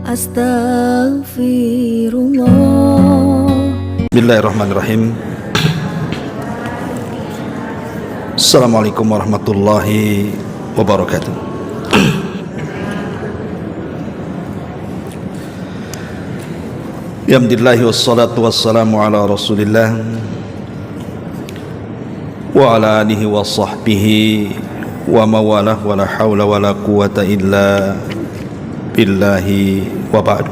Astaghfirullah. Bismillahirrahmanirrahim. Assalamualaikum warahmatullahi wabarakatuh. Alhamdulillah wassalatu wassalamu ala Rasulillah wa ala alihi wa sahbihi wa mawalah wa la hawla wa la quwata illa billahi wa ba'du.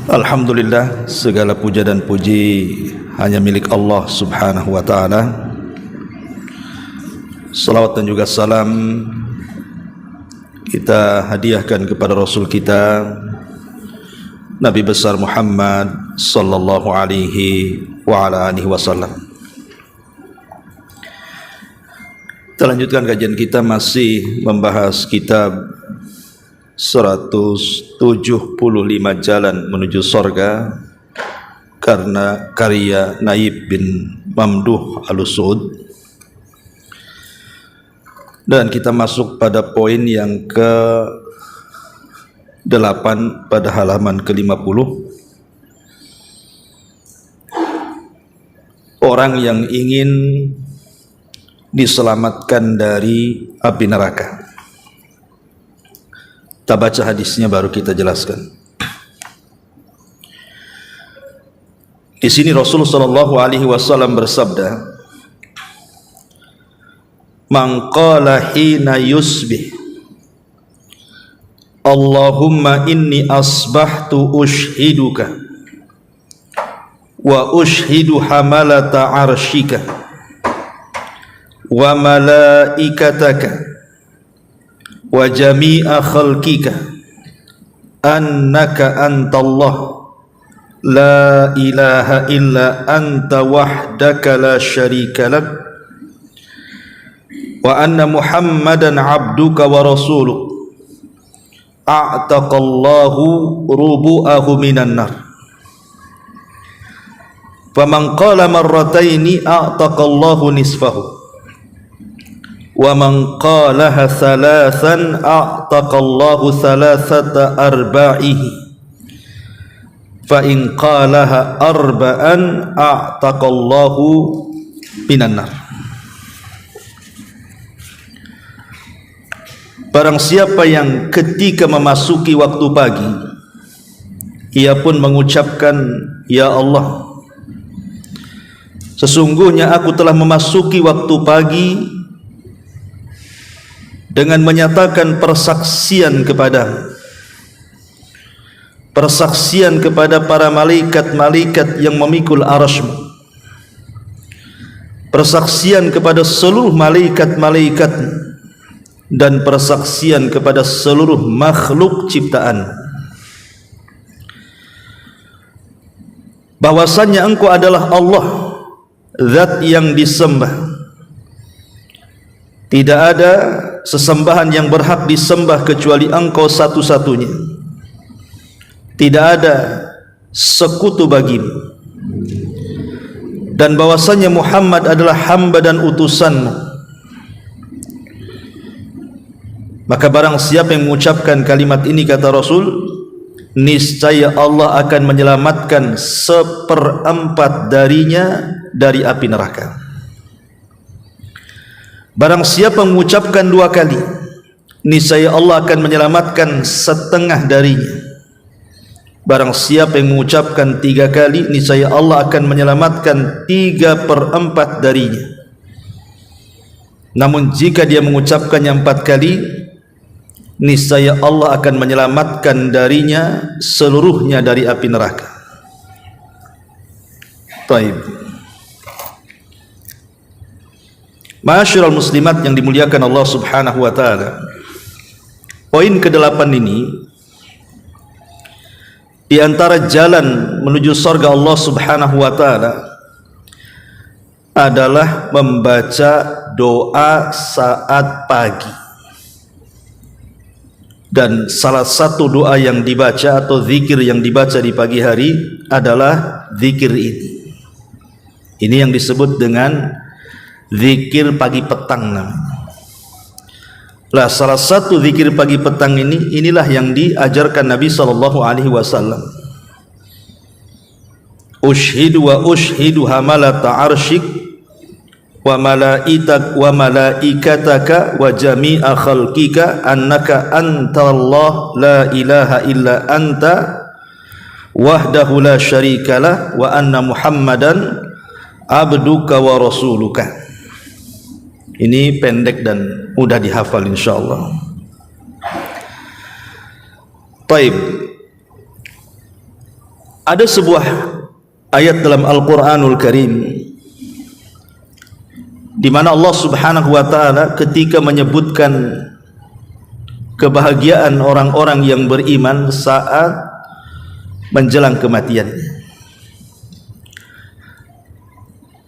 Alhamdulillah, segala puja dan puji hanya milik Allah subhanahu wa ta'ala. Salawat dan juga salam kita hadiahkan kepada Rasul kita Nabi besar Muhammad sallallahu alaihi wa ala alihi wasallam. Kita lanjutkan kajian kita, masih membahas kitab 175 Jalan Menuju Sorga karena karya Naib bin Mamduh Al-Usud. Dan kita masuk pada poin yang ke-8 pada halaman ke-50. Orang yang ingin diselamatkan dari api neraka. Kita baca hadisnya baru kita jelaskan. Di sini Rasulullah sallallahu alaihi wasallam bersabda, "Man qala hina yusbih, Allahumma inni asbahtu ushhiduka wa ushhidu hamalata arshika wa malaikataka wa jami'a khalqika annaka antallah la ilaha illa anta wahdaka la syarika lak wa anna muhammadan abduka wa rasuluk a'taqallahu rubu'ahu minan nar faman qala marrataini a'taqallahu nisfahu wa man qalaha thalathan a'taqallahu thalathata arba'ihi fa in qalaha arba'an a'taqallahu minan nar. Barang siapa yang ketika memasuki waktu pagi ia pun mengucapkan, ya Allah, sesungguhnya aku telah memasuki waktu pagi dengan menyatakan persaksian kepada para malaikat-malaikat yang memikul arasy-Mu, persaksian kepada seluruh malaikat-malaikat dan persaksian kepada seluruh makhluk ciptaan bahwasannya Engkau adalah Allah, zat yang disembah. Tidak ada sesembahan yang berhak disembah kecuali Engkau satu-satunya. Tidak ada sekutu bagimu. Dan bahwasanya Muhammad adalah hamba dan utusan-Mu. Maka barang siapa yang mengucapkan kalimat ini, kata Rasul, niscaya Allah akan menyelamatkan 1/4 darinya dari api neraka. Barang siapa mengucapkan 2 kali, niscaya Allah akan menyelamatkan 1/2 darinya. Barang siapa yang mengucapkan 3 kali, niscaya Allah akan menyelamatkan 3/4 darinya. Namun jika dia mengucapkannya 4 kali, niscaya Allah akan menyelamatkan darinya seluruhnya dari api neraka. Taib. Ma'asyiral muslimat yang dimuliakan Allah subhanahu wa ta'ala, poin ke-8 ini di antara jalan menuju surga Allah subhanahu wa ta'ala adalah membaca doa saat pagi. Dan salah satu doa yang dibaca atau zikir yang dibaca di pagi hari adalah zikir ini. Ini yang disebut dengan zikir pagi petang namanya. Lah salah satu zikir pagi petang inilah yang diajarkan Nabi sallallahu alaihi wasallam. Ushhidu wa ushhidu hamalata arsyik wa malaikataka wa jami'a khalqika annaka antallah la ilaha illa anta wahdahu la syarikalah wa anna Muhammadan abduka wa rasuluka. Ini pendek dan mudah dihafal insyaallah. Baik. Ada sebuah ayat dalam Al-Qur'anul Karim di mana Allah Subhanahu wa taala ketika menyebutkan kebahagiaan orang-orang yang beriman saat menjelang kematiannya.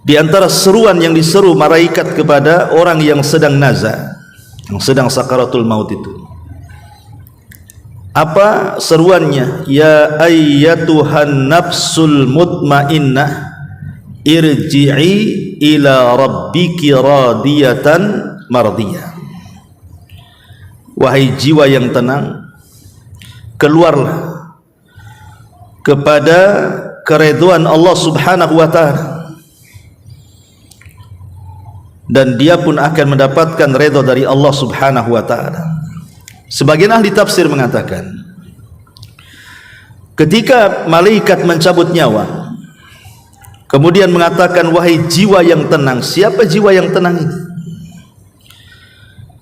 Di antara seruan yang diseru malaikat kepada orang yang sedang naza, yang sedang sakaratul maut itu, apa seruannya? Ya ayyatuhan nafsul mutmainnah irji'i ila rabbiki radiyatan mardiyah. Wahai jiwa yang tenang, keluarlah kepada keridhaan Allah Subhanahu wa taala, dan dia pun akan mendapatkan redha dari Allah Subhanahu wa taala. Sebagian ahli tafsir mengatakan, ketika malaikat mencabut nyawa, kemudian mengatakan wahai jiwa yang tenang. Siapa jiwa yang tenang ini?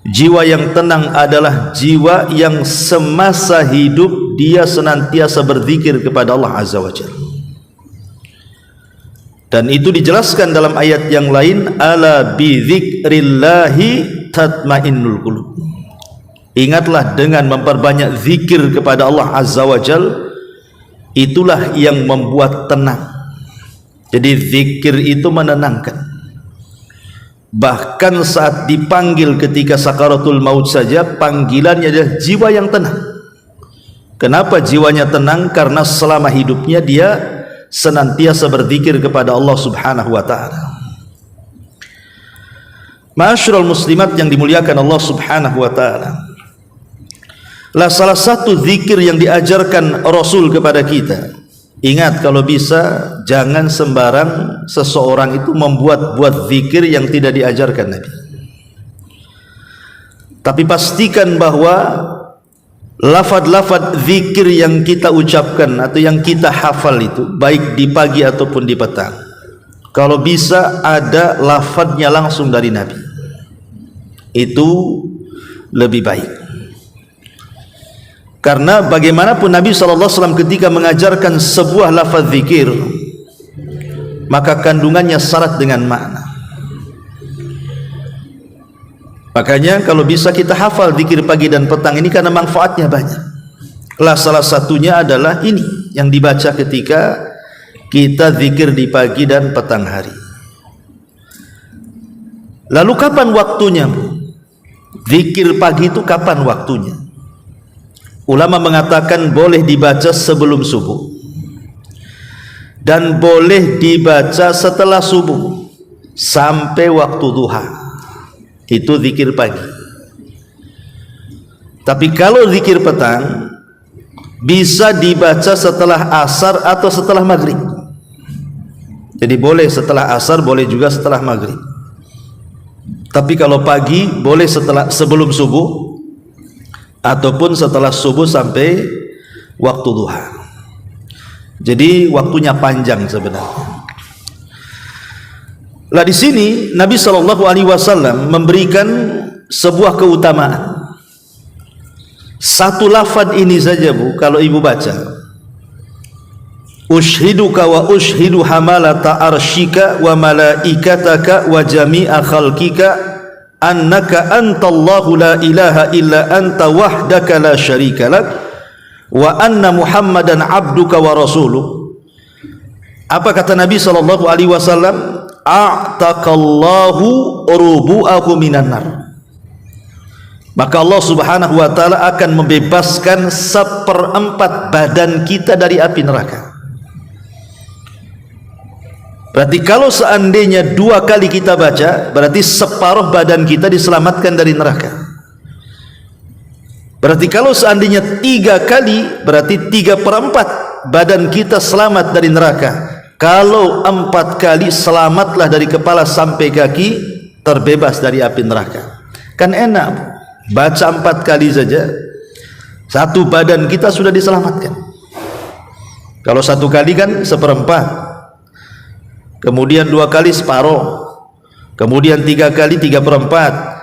Jiwa yang tenang adalah jiwa yang semasa hidup dia senantiasa berzikir kepada Allah Azza wa Jalla. Dan itu dijelaskan dalam ayat yang lain, ala bi dzikrillahi tatmainnul qulub. Ingatlah dengan memperbanyak zikir kepada Allah Azza wa Jalla, itulah yang membuat tenang. Jadi zikir itu menenangkan. Bahkan saat dipanggil ketika sakaratul maut saja, panggilannya adalah jiwa yang tenang. Kenapa jiwanya tenang? Karena selama hidupnya dia senantiasa berzikir kepada Allah Subhanahu wa taala. Ma'asyiral muslimat yang dimuliakan Allah Subhanahu wa taala, lah salah satu zikir yang diajarkan Rasul kepada kita. Ingat, kalau bisa jangan sembarang seseorang itu membuat zikir yang tidak diajarkan Nabi. Tapi pastikan bahwa lafaz-lafaz zikir yang kita ucapkan atau yang kita hafal itu, baik di pagi ataupun di petang, kalau bisa ada lafaznya langsung dari Nabi, itu lebih baik. Karena bagaimanapun Nabi SAW ketika mengajarkan sebuah lafaz zikir, maka kandungannya syarat dengan makna. Makanya kalau bisa kita hafal zikir pagi dan petang ini karena manfaatnya banyak. Lah salah satunya adalah ini yang dibaca ketika kita zikir di pagi dan petang hari. Lalu kapan waktunya? Zikir pagi itu kapan waktunya? Ulama mengatakan boleh dibaca sebelum subuh dan boleh dibaca setelah subuh sampai waktu duha. Itu zikir pagi. Tapi kalau zikir petang bisa dibaca setelah asar atau setelah maghrib. Jadi boleh setelah asar, boleh juga setelah maghrib. Tapi kalau pagi boleh sebelum subuh ataupun setelah subuh sampai waktu duha. Jadi waktunya panjang sebenarnya. Lah di sini Nabi SAW memberikan sebuah keutamaan. Satu lafaz ini saja Bu, kalau ibu baca, ushiduka wa ushidu hamalata arshika wa malaikataka wa jami'a khalqika annaka antallahu la ilaha illa anta wahdaka la syarika lak wa anna Muhammadan abduka wa rasuluh. Apa kata Nabi SAW? A'taqallahu rubu'ahu minan nar. Maka Allah Subhanahu wa taala akan membebaskan 1/4 badan kita dari api neraka. Berarti kalau seandainya 2 kali kita baca, berarti separuh badan kita diselamatkan dari neraka. Berarti kalau seandainya 3 kali, berarti 3/4 badan kita selamat dari neraka. Kalau 4 kali, selamatlah dari kepala sampai kaki, terbebas dari api neraka. Kan enak, baca 4 kali saja, 1 badan kita sudah diselamatkan. Kalau 1 kali kan 1/4, kemudian 2 kali separuh, kemudian 3 kali 3/4.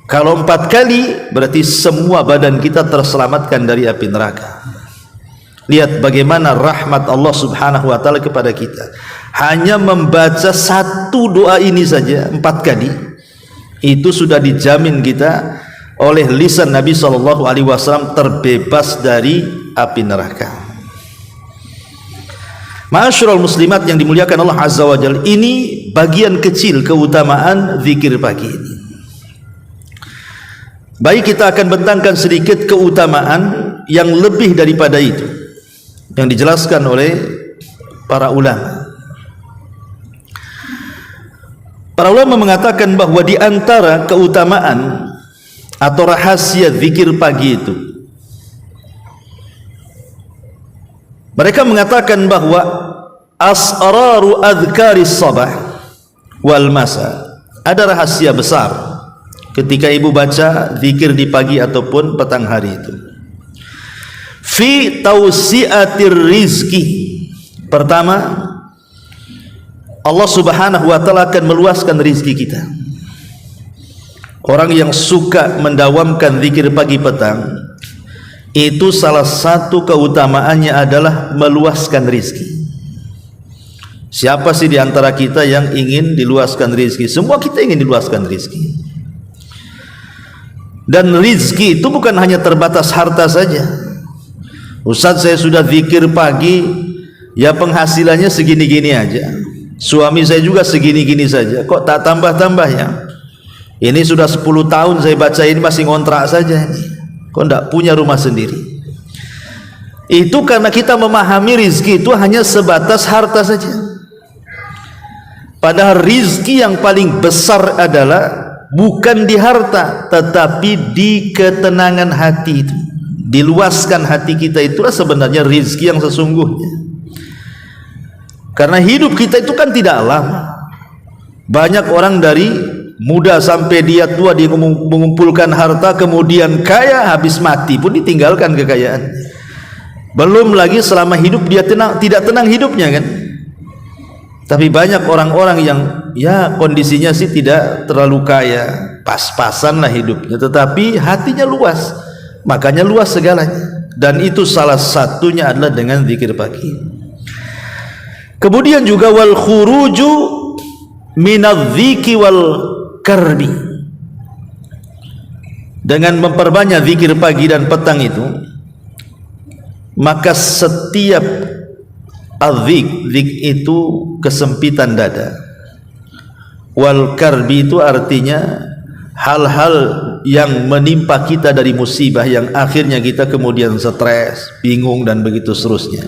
Kalau 4 kali, berarti semua badan kita terselamatkan dari api neraka. Lihat bagaimana rahmat Allah subhanahu wa ta'ala kepada kita. Hanya membaca 1 doa ini saja 4 kali, itu sudah dijamin kita oleh lisan Nabi SAW terbebas dari api neraka. Ma'asyiral muslimat yang dimuliakan Allah Azza wa Jalla, ini bagian kecil keutamaan zikir pagi ini. Baik, kita akan bentangkan sedikit keutamaan yang lebih daripada itu yang dijelaskan oleh para ulama. Para ulama mengatakan bahwa di antara keutamaan atau rahasia zikir pagi itu, mereka mengatakan bahwa asraru adhkaris sabah wal masa, ada rahasia besar ketika ibu baca zikir di pagi ataupun petang hari itu. Fi tausiatir rizki, pertama, Allah subhanahu wa ta'ala akan meluaskan rizki kita. Orang yang suka mendawamkan zikir pagi petang, itu salah satu keutamaannya adalah meluaskan rizki. Siapa sih di antara kita yang ingin diluaskan rizki? Semua kita ingin diluaskan rizki. Dan rizki itu bukan hanya terbatas harta saja. Ustaz, saya sudah zikir pagi, ya penghasilannya segini-gini aja. Suami saya juga segini-gini saja, kok tak tambah-tambah ya? Ini sudah 10 tahun saya baca ini masih ngontrak saja ini. Kok tidak punya rumah sendiri? Itu karena kita memahami rizki itu hanya sebatas harta saja. Padahal rizki yang paling besar adalah bukan di harta, tetapi di ketenangan hati itu. Diluaskan hati kita, itulah sebenarnya rizki yang sesungguhnya. Karena hidup kita itu kan tidak lama. Banyak orang dari muda sampai dia tua dia mengumpulkan harta, kemudian kaya, habis mati pun ditinggalkan kekayaan. Belum lagi selama hidup dia tidak tenang hidupnya kan. Tapi banyak orang-orang yang ya kondisinya sih tidak terlalu kaya, pas-pasan lah hidupnya, tetapi hatinya luas, makanya luas segalanya. Dan itu salah satunya adalah dengan zikir pagi. Kemudian juga wal khuruju minadz-dziki wal karbi, dengan memperbanyak zikir pagi dan petang itu, maka setiap adzik, zik itu kesempitan dada. Wal karbi itu artinya hal-hal yang menimpa kita dari musibah yang akhirnya kita kemudian stres, bingung dan begitu seterusnya.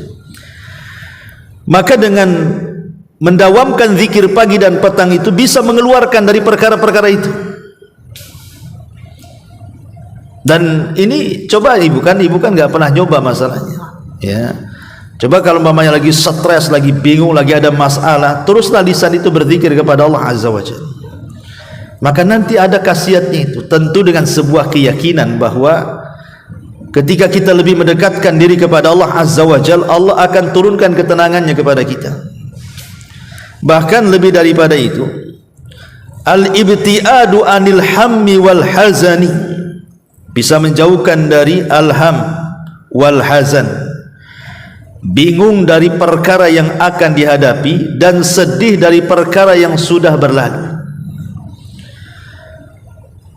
Maka dengan mendawamkan zikir pagi dan petang itu bisa mengeluarkan dari perkara-perkara itu. Dan ini coba ibu kan nggak pernah nyoba masalahnya ya. Coba kalau mamanya lagi stres, lagi bingung, lagi ada masalah, teruslah lisan itu berzikir kepada Allah Azza wa Jalla. Maka nanti ada khasiatnya itu, tentu dengan sebuah keyakinan bahwa ketika kita lebih mendekatkan diri kepada Allah Azza wa Jalla, Allah akan turunkan ketenangannya kepada kita. Bahkan lebih daripada itu, al-ibtiadu anil hammi wal hazani, bisa menjauhkan dari alham wal hazan, bingung dari perkara yang akan dihadapi dan sedih dari perkara yang sudah berlalu.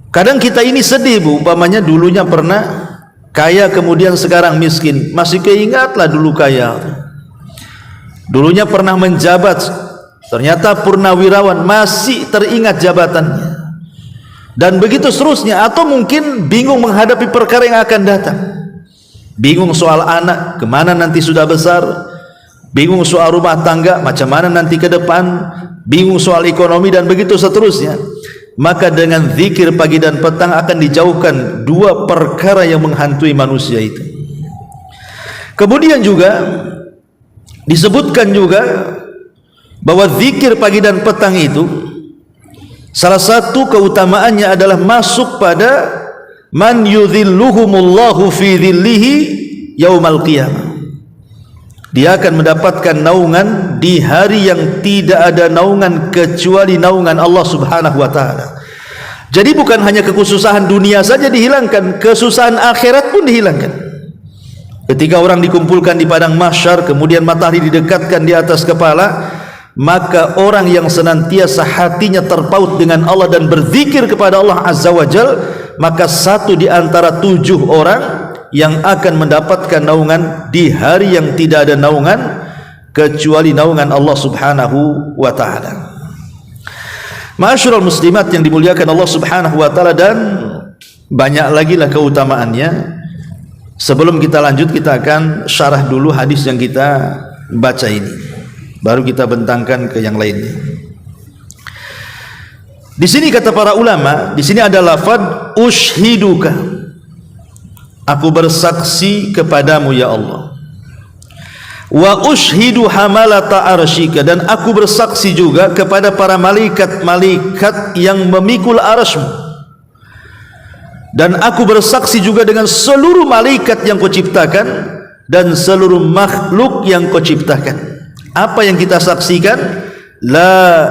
Kadang kita ini sedih bu, umpamanya dulunya pernah kaya kemudian sekarang miskin, masih keingatlah dulu kaya. Dulunya pernah menjabat, ternyata purnawirawan, masih teringat jabatannya. Dan begitu seterusnya. Atau mungkin bingung menghadapi perkara yang akan datang, bingung soal anak, kemana nanti sudah besar, bingung soal rumah tangga, macam mana nanti ke depan, bingung soal ekonomi dan begitu seterusnya. maka dengan zikir pagi dan petang akan dijauhkan dua perkara yang menghantui manusia itu. Kemudian juga disebutkan juga bahwa zikir pagi dan petang itu salah satu keutamaannya adalah masuk pada man yudhilluhumullahu fi dhillihi yaumal qiyamah. Dia akan mendapatkan naungan di hari yang tidak ada naungan kecuali naungan Allah Subhanahu wa taala. Jadi bukan hanya kekhususan dunia saja dihilangkan, kesusahan akhirat pun dihilangkan. Ketika orang dikumpulkan di padang mahsyar, kemudian matahari didekatkan di atas kepala, maka orang yang senantiasa hatinya terpaut dengan Allah dan berzikir kepada Allah Azza wa Jal, maka satu di antara 7 orang yang akan mendapatkan naungan di hari yang tidak ada naungan kecuali naungan Allah Subhanahu wa taala. Ma'asyiral muslimat yang dimuliakan Allah Subhanahu wa taala, dan banyak lagi lah keutamaannya. Sebelum kita lanjut, kita akan syarah dulu hadis yang kita baca ini, baru kita bentangkan ke yang lainnya. Di sini kata para ulama, di sini ada lafaz ushiduka, aku bersaksi kepadamu ya Allah. Wa ushidu hamalata arsyika, dan aku bersaksi juga kepada para malaikat-malaikat yang memikul arasmu. Dan aku bersaksi juga dengan seluruh malaikat yang kau ciptakan dan seluruh makhluk yang kau ciptakan. Apa yang kita saksikan? La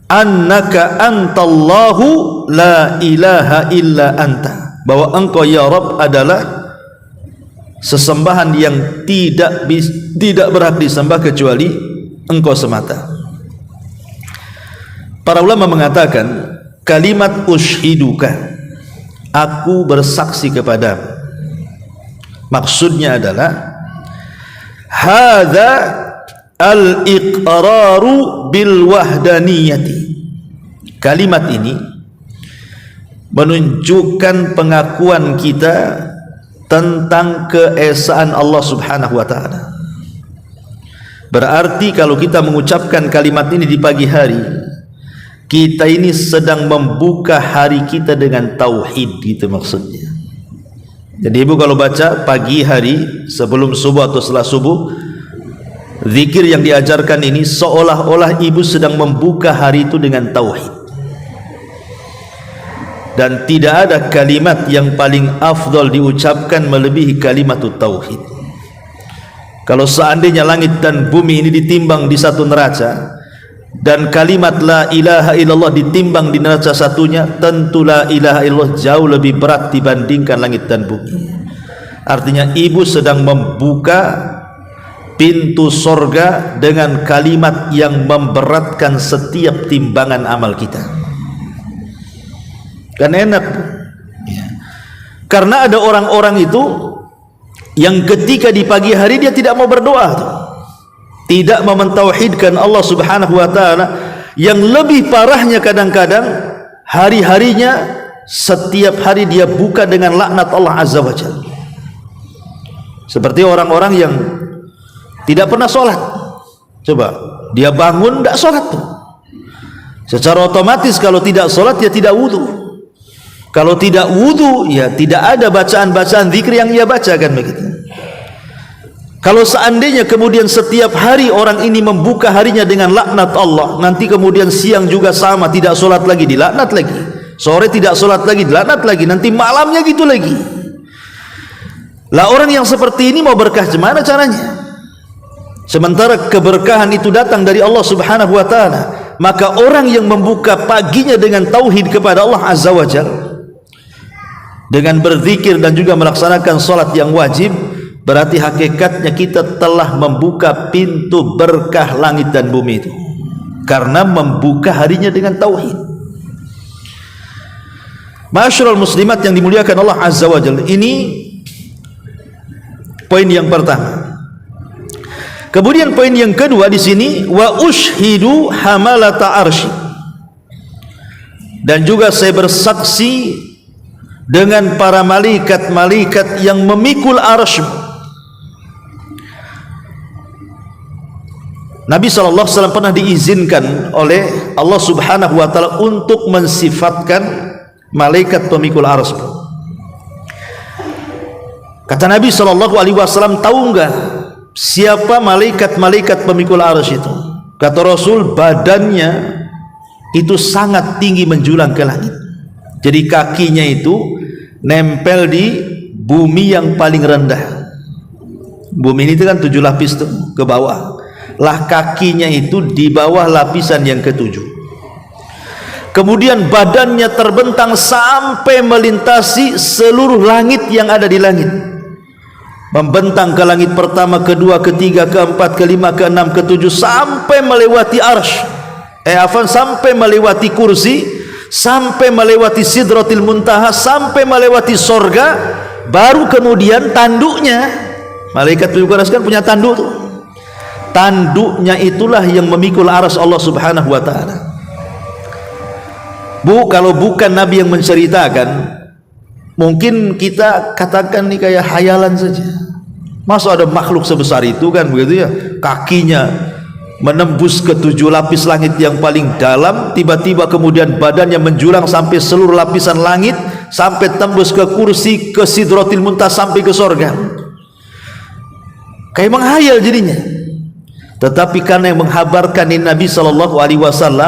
annaka antallahu la ilaha illa anta, bahwa engkau ya Rabb adalah sesembahan yang tidak berhak disembah kecuali engkau semata. Para ulama mengatakan kalimat ushiduka, aku bersaksi kepadamu, maksudnya adalah hadza al-iqraru bil wahdaniyati. Kalimat ini menunjukkan pengakuan kita tentang keesaan Allah Subhanahu wa taala. Berarti kalau kita mengucapkan kalimat ini di pagi hari, kita ini sedang membuka hari kita dengan tauhid, gitu maksudnya. Jadi ibu kalau baca pagi hari sebelum subuh atau setelah subuh, zikir yang diajarkan ini seolah-olah ibu sedang membuka hari itu dengan tauhid. Dan tidak ada kalimat yang paling afdal diucapkan melebihi kalimat tauhid. Kalau seandainya langit dan bumi ini ditimbang di satu neraca, dan kalimat la ilaha illallah ditimbang di neraca satunya, tentu la ilaha illallah jauh lebih berat dibandingkan langit dan bumi. Artinya ibu sedang membuka pintu sorga dengan kalimat yang memberatkan setiap timbangan amal kita. Kan enak ya. Karena ada orang-orang itu yang ketika di pagi hari dia tidak mau berdoa tuh, tidak mau mentauhidkan Allah Subhanahu wa taala. Yang lebih parahnya kadang-kadang hari-harinya setiap hari dia buka dengan laknat Allah Azza wa Jalla. Seperti orang-orang yang tidak pernah sholat. Coba dia bangun tidak sholat tuh, secara otomatis kalau tidak sholat ya tidak wudu. Kalau tidak wudu ya tidak ada bacaan-bacaan zikir yang ia bacakan begitu. Kalau seandainya kemudian setiap hari orang ini membuka harinya dengan laknat Allah, nanti kemudian siang juga sama, tidak sholat lagi dilaknat lagi, sore tidak sholat lagi dilaknat lagi, nanti malamnya gitu lagi. Lah orang yang seperti ini mau berkah gimana caranya? Sementara keberkahan itu datang dari Allah Subhanahu wa taala. Maka orang yang membuka paginya dengan tauhid kepada Allah Azza wa Jalla, dengan berzikir dan juga melaksanakan salat yang wajib, berarti hakikatnya kita telah membuka pintu berkah langit dan bumi itu, karena membuka harinya dengan tauhid. Ma'asyiral muslimat yang dimuliakan Allah Azza wa Jalla, ini poin yang pertama. Kemudian poin yang kedua di sini, wa ushidu hamalata arsy, dan juga saya bersaksi dengan para malaikat-malaikat yang memikul arsy. Nabi SAW pernah diizinkan oleh Allah Subhanahu wa Ta'ala untuk mensifatkan malaikat pemikul arsy. Kata Nabi SAW, tahu enggak siapa malaikat pemikul arsy itu? Kata Rasul, badannya itu sangat tinggi menjulang ke langit. Jadi kakinya itu nempel di bumi yang paling rendah. Bumi ini itu kan 7 lapis tuh ke bawah. Lah kakinya itu di bawah lapisan yang ke-7. Kemudian badannya terbentang sampai melintasi seluruh langit yang ada di langit. Membentang ke langit pertama, kedua, ketiga, keempat, kelima, keenam, ketujuh, sampai melewati arsy. Sampai melewati kursi, sampai melewati sidratil muntaha, sampai melewati sorga. Baru kemudian tanduknya, malaikat pemikul arsy kan punya tanduk tuh. Tanduknya itulah yang memikul arsy Allah Subhanahu wa Ta'ala. Bu, kalau bukan Nabi yang menceritakan, mungkin kita katakan ini kayak hayalan saja. Masa ada makhluk sebesar itu kan begitu ya, kakinya menembus ke 7 lapis langit yang paling dalam, tiba-tiba kemudian badannya menjulang sampai seluruh lapisan langit, sampai tembus ke kursi, ke sidratil muntaha, sampai ke sorga. Kayak menghayal jadinya. Tetapi karena yang menghabarkan Nabi SAW,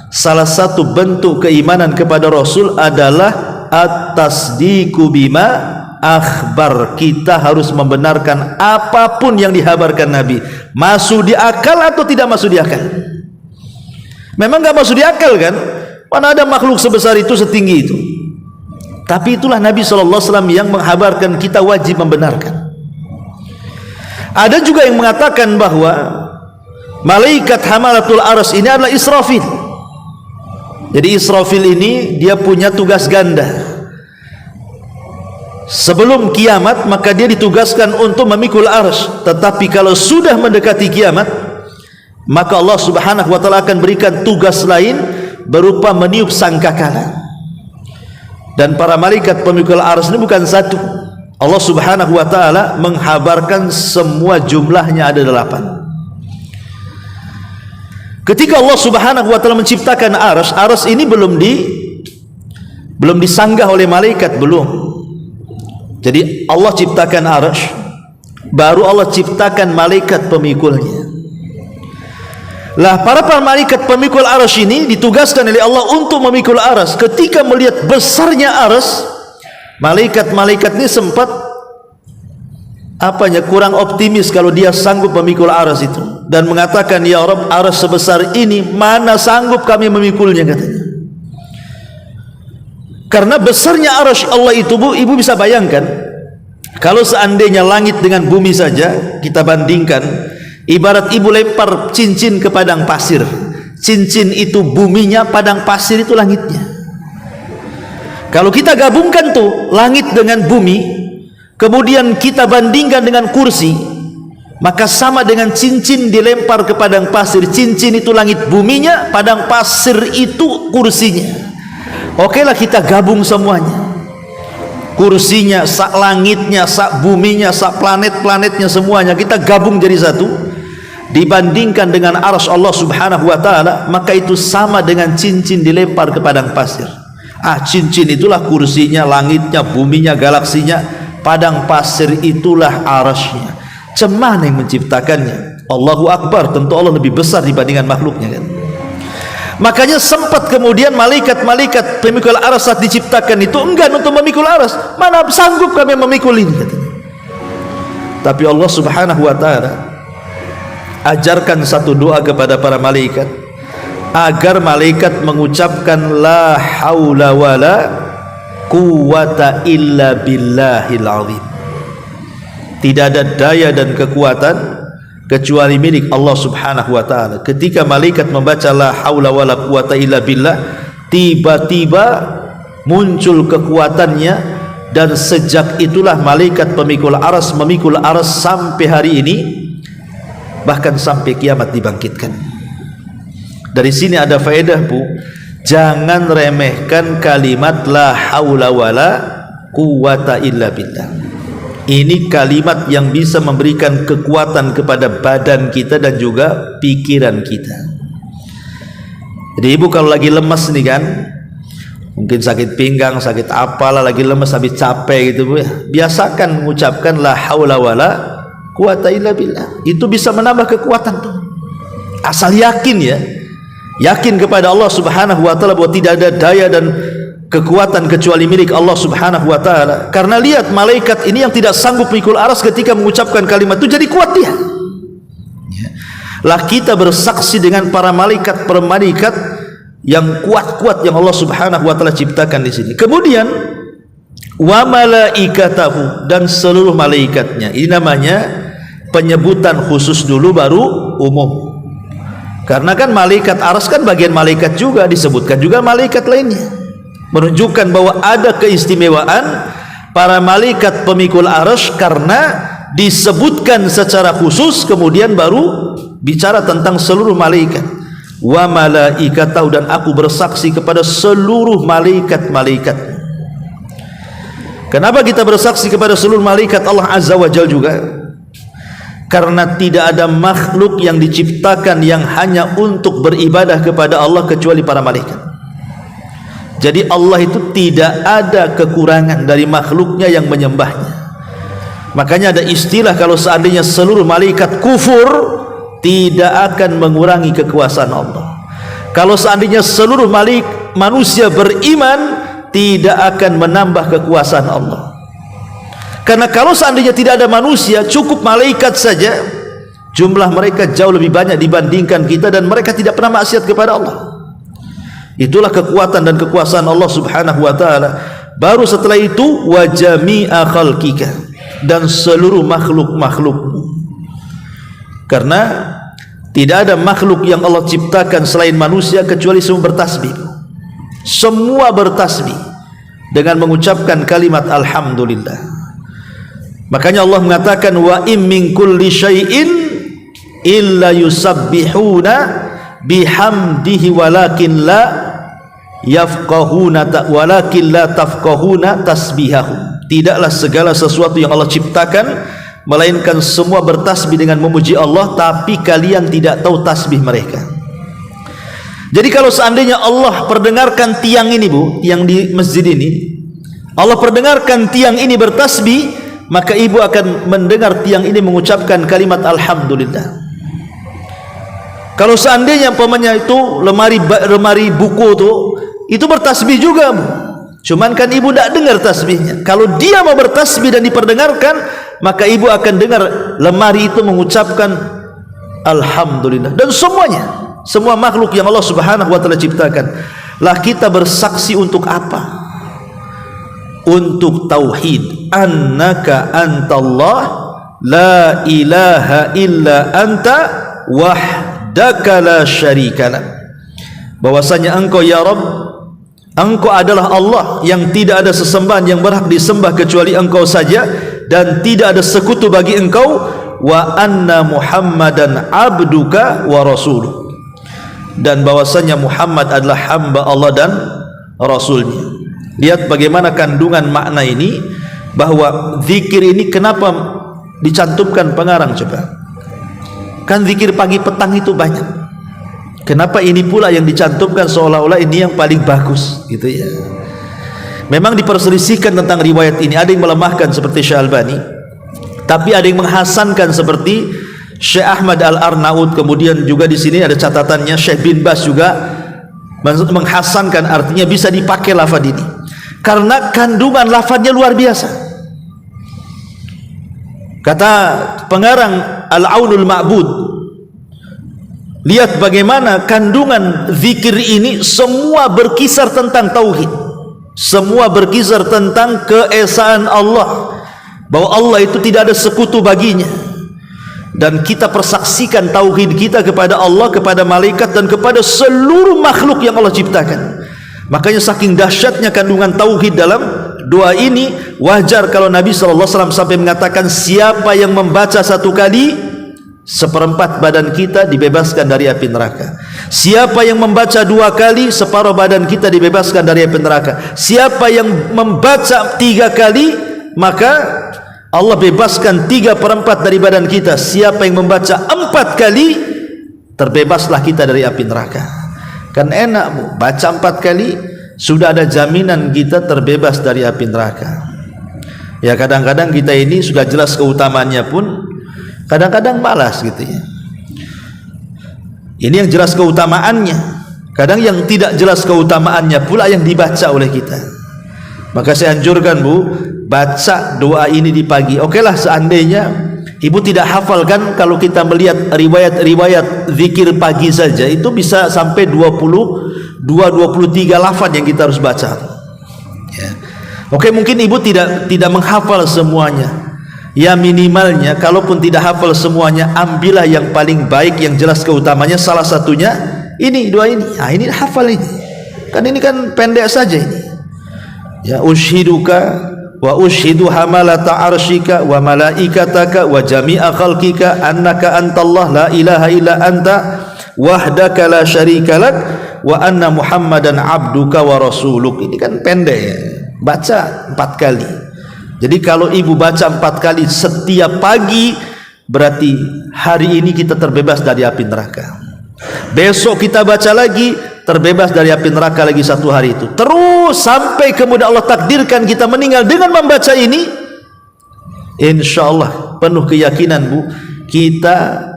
salah satu bentuk keimanan kepada Rasul adalah at-tasdiqu bima akhbar. Kita harus membenarkan apapun yang dihabarkan Nabi, masuk di akal atau tidak masuk di akal. Memang gak masuk di akal kan, mana ada makhluk sebesar itu, setinggi itu. Tapi itulah Nabi SAW yang menghabarkan, kita wajib membenarkan. Ada juga yang mengatakan bahwa malaikat hamalatul arsy ini adalah Israfil. Jadi Israfil ini dia punya tugas ganda. Sebelum kiamat maka dia ditugaskan untuk memikul arsy. Tetapi kalau sudah mendekati kiamat, maka Allah Subhanahu wa Ta'ala akan berikan tugas lain berupa meniup sangkakala. Dan para malaikat pemikul arsy ini bukan satu. Allah Subhanahu wa Ta'ala menghabarkan semua jumlahnya ada 8. Ketika Allah Subhanahu wa Ta'ala menciptakan arsy ini belum disanggah oleh malaikat, belum. Jadi Allah ciptakan arsy, baru Allah ciptakan malaikat pemikulnya. Lah para malaikat pemikul arsy ini ditugaskan oleh Allah untuk memikul arsy. Ketika melihat besarnya arsy, malaikat-malaikat ini sempat kurang optimis kalau dia sanggup memikul arsy itu, dan mengatakan, ya Rabb, arsy sebesar ini mana sanggup kami memikulnya, katanya. Karena besarnya arsy Allah itu, Bu, ibu bisa bayangkan kalau seandainya langit dengan bumi saja kita bandingkan, ibarat ibu lempar cincin ke padang pasir. Cincin itu buminya, padang pasir itu langitnya. Kalau kita gabungkan tuh langit dengan bumi, kemudian kita bandingkan dengan kursi, maka sama dengan cincin dilempar ke padang pasir. Cincin itu langit buminya, padang pasir itu kursinya. Oke lah, kita gabung semuanya, kursinya, sak langitnya, sak buminya, sak planet-planetnya, semuanya kita gabung jadi satu. Dibandingkan dengan arsy Allah Subhanahu wa Ta'ala, maka itu sama dengan cincin dilempar ke padang pasir. Cincin itulah kursinya, langitnya, buminya, galaksinya. Padang pasir itulah arsy-nya. Cemana yang menciptakannya? Allahu Akbar. Tentu Allah lebih besar dibandingkan makhluknya kan. Makanya sempat kemudian malaikat-malaikat pemikul arsy saat diciptakan itu enggan untuk memikul arsy. Mana sanggup kami memikul ini, katanya. Tapi Allah Subhanahu wa Ta'ala ajarkan satu doa kepada para malaikat, agar malaikat mengucapkan la haula wala quwwata illa billahil azim. Tidak ada daya dan kekuatan kecuali milik Allah Subhanahu wa Ta'ala. Ketika malaikat membaca la haula wala quwwata illa billah, tiba-tiba muncul kekuatannya, dan sejak itulah malaikat pemikul arsy memikul arsy sampai hari ini, bahkan sampai kiamat dibangkitkan. Dari sini ada faedah, Bu, jangan remehkan kalimat la haula wala quwwata illa billah. Ini kalimat yang bisa memberikan kekuatan kepada badan kita dan juga pikiran kita. Jadi ibu kalau lagi lemas nih kan, mungkin sakit pinggang, sakit apalah, lagi lemas habis capek gitu Bu ya, biasakan mengucapkan la haula wala quwata illa billah. Itu bisa menambah kekuatan tuh. Asal yakin ya, yakin kepada Allah Subhanahu wa taala bahwa tidak ada daya dan kekuatan kecuali milik Allah Subhanahu wa taala. Karena lihat malaikat ini yang tidak sanggup mikul aras ketika mengucapkan kalimat itu jadi kuat dia. Lah kita bersaksi dengan para malaikat yang kuat-kuat yang Allah Subhanahu wa taala ciptakan di sini. Kemudian wa malaikatahu, dan seluruh malaikatnya. Ini namanya penyebutan khusus dulu baru umum. Karena kan malaikat aras kan bagian malaikat juga, disebutkan juga malaikat lainnya, menunjukkan bahwa ada keistimewaan para malaikat pemikul arsy karena disebutkan secara khusus, kemudian baru bicara tentang seluruh malaikat. Wa malaikatahu, dan aku bersaksi kepada seluruh malaikat-malaikat. Kenapa kita bersaksi kepada seluruh malaikat Allah Azza wa Jalla juga? Karena tidak ada makhluk yang diciptakan yang hanya untuk beribadah kepada Allah kecuali para malaikat. Jadi Allah itu tidak ada kekurangan dari makhluknya yang menyembahnya. Makanya ada istilah kalau seandainya seluruh malaikat kufur, tidak akan mengurangi kekuasaan Allah. Kalau seandainya seluruh manusia beriman, tidak akan menambah kekuasaan Allah. Karena kalau seandainya tidak ada manusia, cukup malaikat saja, jumlah mereka jauh lebih banyak dibandingkan kita, dan mereka tidak pernah maksiat kepada Allah. Itulah kekuatan dan kekuasaan Allah Subhanahu wa taala. Baru setelah itu wa jami'a khalqika, dan seluruh makhluk-makhlukmu. Karena tidak ada makhluk yang Allah ciptakan selain manusia kecuali semua bertasbih. Semua bertasbih dengan mengucapkan kalimat alhamdulillah. Makanya Allah mengatakan wa im min kulli syai'in illa yusabbihuna bihamdihi walakin la tafqahuna tasbihahum. Tidaklah segala sesuatu yang Allah ciptakan melainkan semua bertasbih dengan memuji Allah, tapi kalian tidak tahu tasbih mereka. Jadi kalau seandainya Allah perdengarkan tiang ini Bu, tiang di masjid ini, Allah perdengarkan tiang ini bertasbih, maka ibu akan mendengar tiang ini mengucapkan kalimat alhamdulillah. Kalau seandainya umpamanya itu lemari buku itu bertasbih juga Bu, cuman kan ibu tidak dengar tasbihnya. Kalau dia mau bertasbih dan diperdengarkan, maka ibu akan dengar lemari itu mengucapkan alhamdulillah. Dan semuanya, semua makhluk yang Allah Subhanahu wa taala ciptakan. Lah kita bersaksi untuk apa? Untuk tauhid, annaka antallah la ilaha illa anta wahdaka la syarikalah. Bahwasanya engkau ya Rabb, engkau adalah Allah yang tidak ada sesembahan yang berhak disembah kecuali engkau saja, dan tidak ada sekutu bagi engkau, wa anna Muhammadan abduka wa rasuluh, dan bahwasanya Muhammad adalah hamba Allah dan rasulnya. Lihat bagaimana kandungan makna ini, bahwa zikir ini kenapa dicantumkan pengarang coba. Kan zikir pagi petang itu banyak. Kenapa ini pula yang dicantumkan seolah-olah ini yang paling bagus gitu ya. Memang diperselisihkan tentang riwayat ini, ada yang melemahkan seperti Syekh Albani, tapi ada yang menghasankan seperti Syekh Ahmad Al-Arnaud. Kemudian juga di sini ada catatannya Syekh bin Bas juga menghasankan, artinya bisa dipakai lafaz ini karena kandungan lafaznya luar biasa. Kata pengarang Al-Aunul Ma'bud, lihat bagaimana kandungan zikir ini semua berkisar tentang tauhid, semua berkisar tentang keesaan Allah, bahwa Allah itu tidak ada sekutu baginya, dan kita persaksikan tauhid kita kepada Allah, kepada malaikat, dan kepada seluruh makhluk yang Allah ciptakan. Makanya saking dahsyatnya kandungan tauhid dalam doa ini, wajar kalau Nabi SAW sampai mengatakan, siapa yang membaca satu kali, seperempat badan kita dibebaskan dari api neraka. Siapa yang membaca dua kali, separuh badan kita dibebaskan dari api neraka. Siapa yang membaca 3 kali, maka Allah bebaskan 3/4 dari badan kita. Siapa yang membaca 4 kali, terbebaslah kita dari api neraka. Kan enak Bu, baca 4 kali sudah ada jaminan kita terbebas dari api neraka. Ya kadang-kadang kita ini sudah jelas keutamaannya pun kadang-kadang malas gitu ya. Ini yang jelas keutamaannya. Kadang yang tidak jelas keutamaannya pula yang dibaca oleh kita. Maka saya anjurkan Bu, baca doa ini di pagi. Okelah seandainya Ibu tidak hafalkan, kalau kita melihat riwayat-riwayat zikir pagi saja itu bisa sampai 23 lafaz yang kita harus baca. Ya. Oke, mungkin Ibu tidak menghafal semuanya. Ya minimalnya kalaupun tidak hafal semuanya, ambillah yang paling baik yang jelas keutamanya. Salah satunya ini doa ini. Nah, ini hafal ini. Kan ini kan pendek saja ini. Ya ushiduka wa ushidu hamalata arshika wa malaikataka wa jami'a khalqika annaka antallah la ilaha illa anta wahdaka la syarika lak wa anna muhammadan abduka wa rasuluk. Ini kan pendek ya. Baca 4 kali. Jadi kalau ibu baca 4 kali setiap pagi, berarti hari ini kita terbebas dari api neraka. Besok kita baca lagi, terbebas dari api neraka lagi 1 hari itu. Terus sampai kemudian Allah takdirkan kita meninggal dengan membaca ini. Insya Allah penuh keyakinan Bu, kita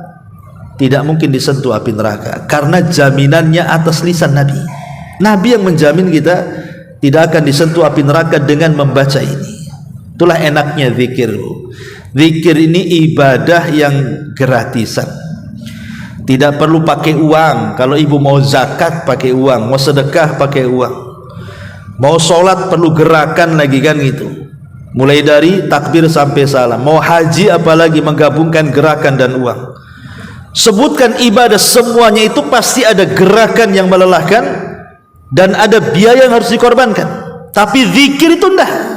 tidak mungkin disentuh api neraka, karena jaminannya atas lisan Nabi. Nabi yang menjamin kita tidak akan disentuh api neraka dengan membaca ini. Itulah enaknya zikir. Zikir ini ibadah yang gratisan. Tidak perlu pakai uang. Kalau ibu mau zakat pakai uang, mau sedekah pakai uang, mau sholat perlu gerakan lagi kan gitu. Mulai dari takbir sampai salam. Mau haji apalagi menggabungkan gerakan dan uang. Sebutkan ibadah semuanya itu pasti ada gerakan yang melelahkan dan ada biaya yang harus dikorbankan. Tapi zikir itu enggak.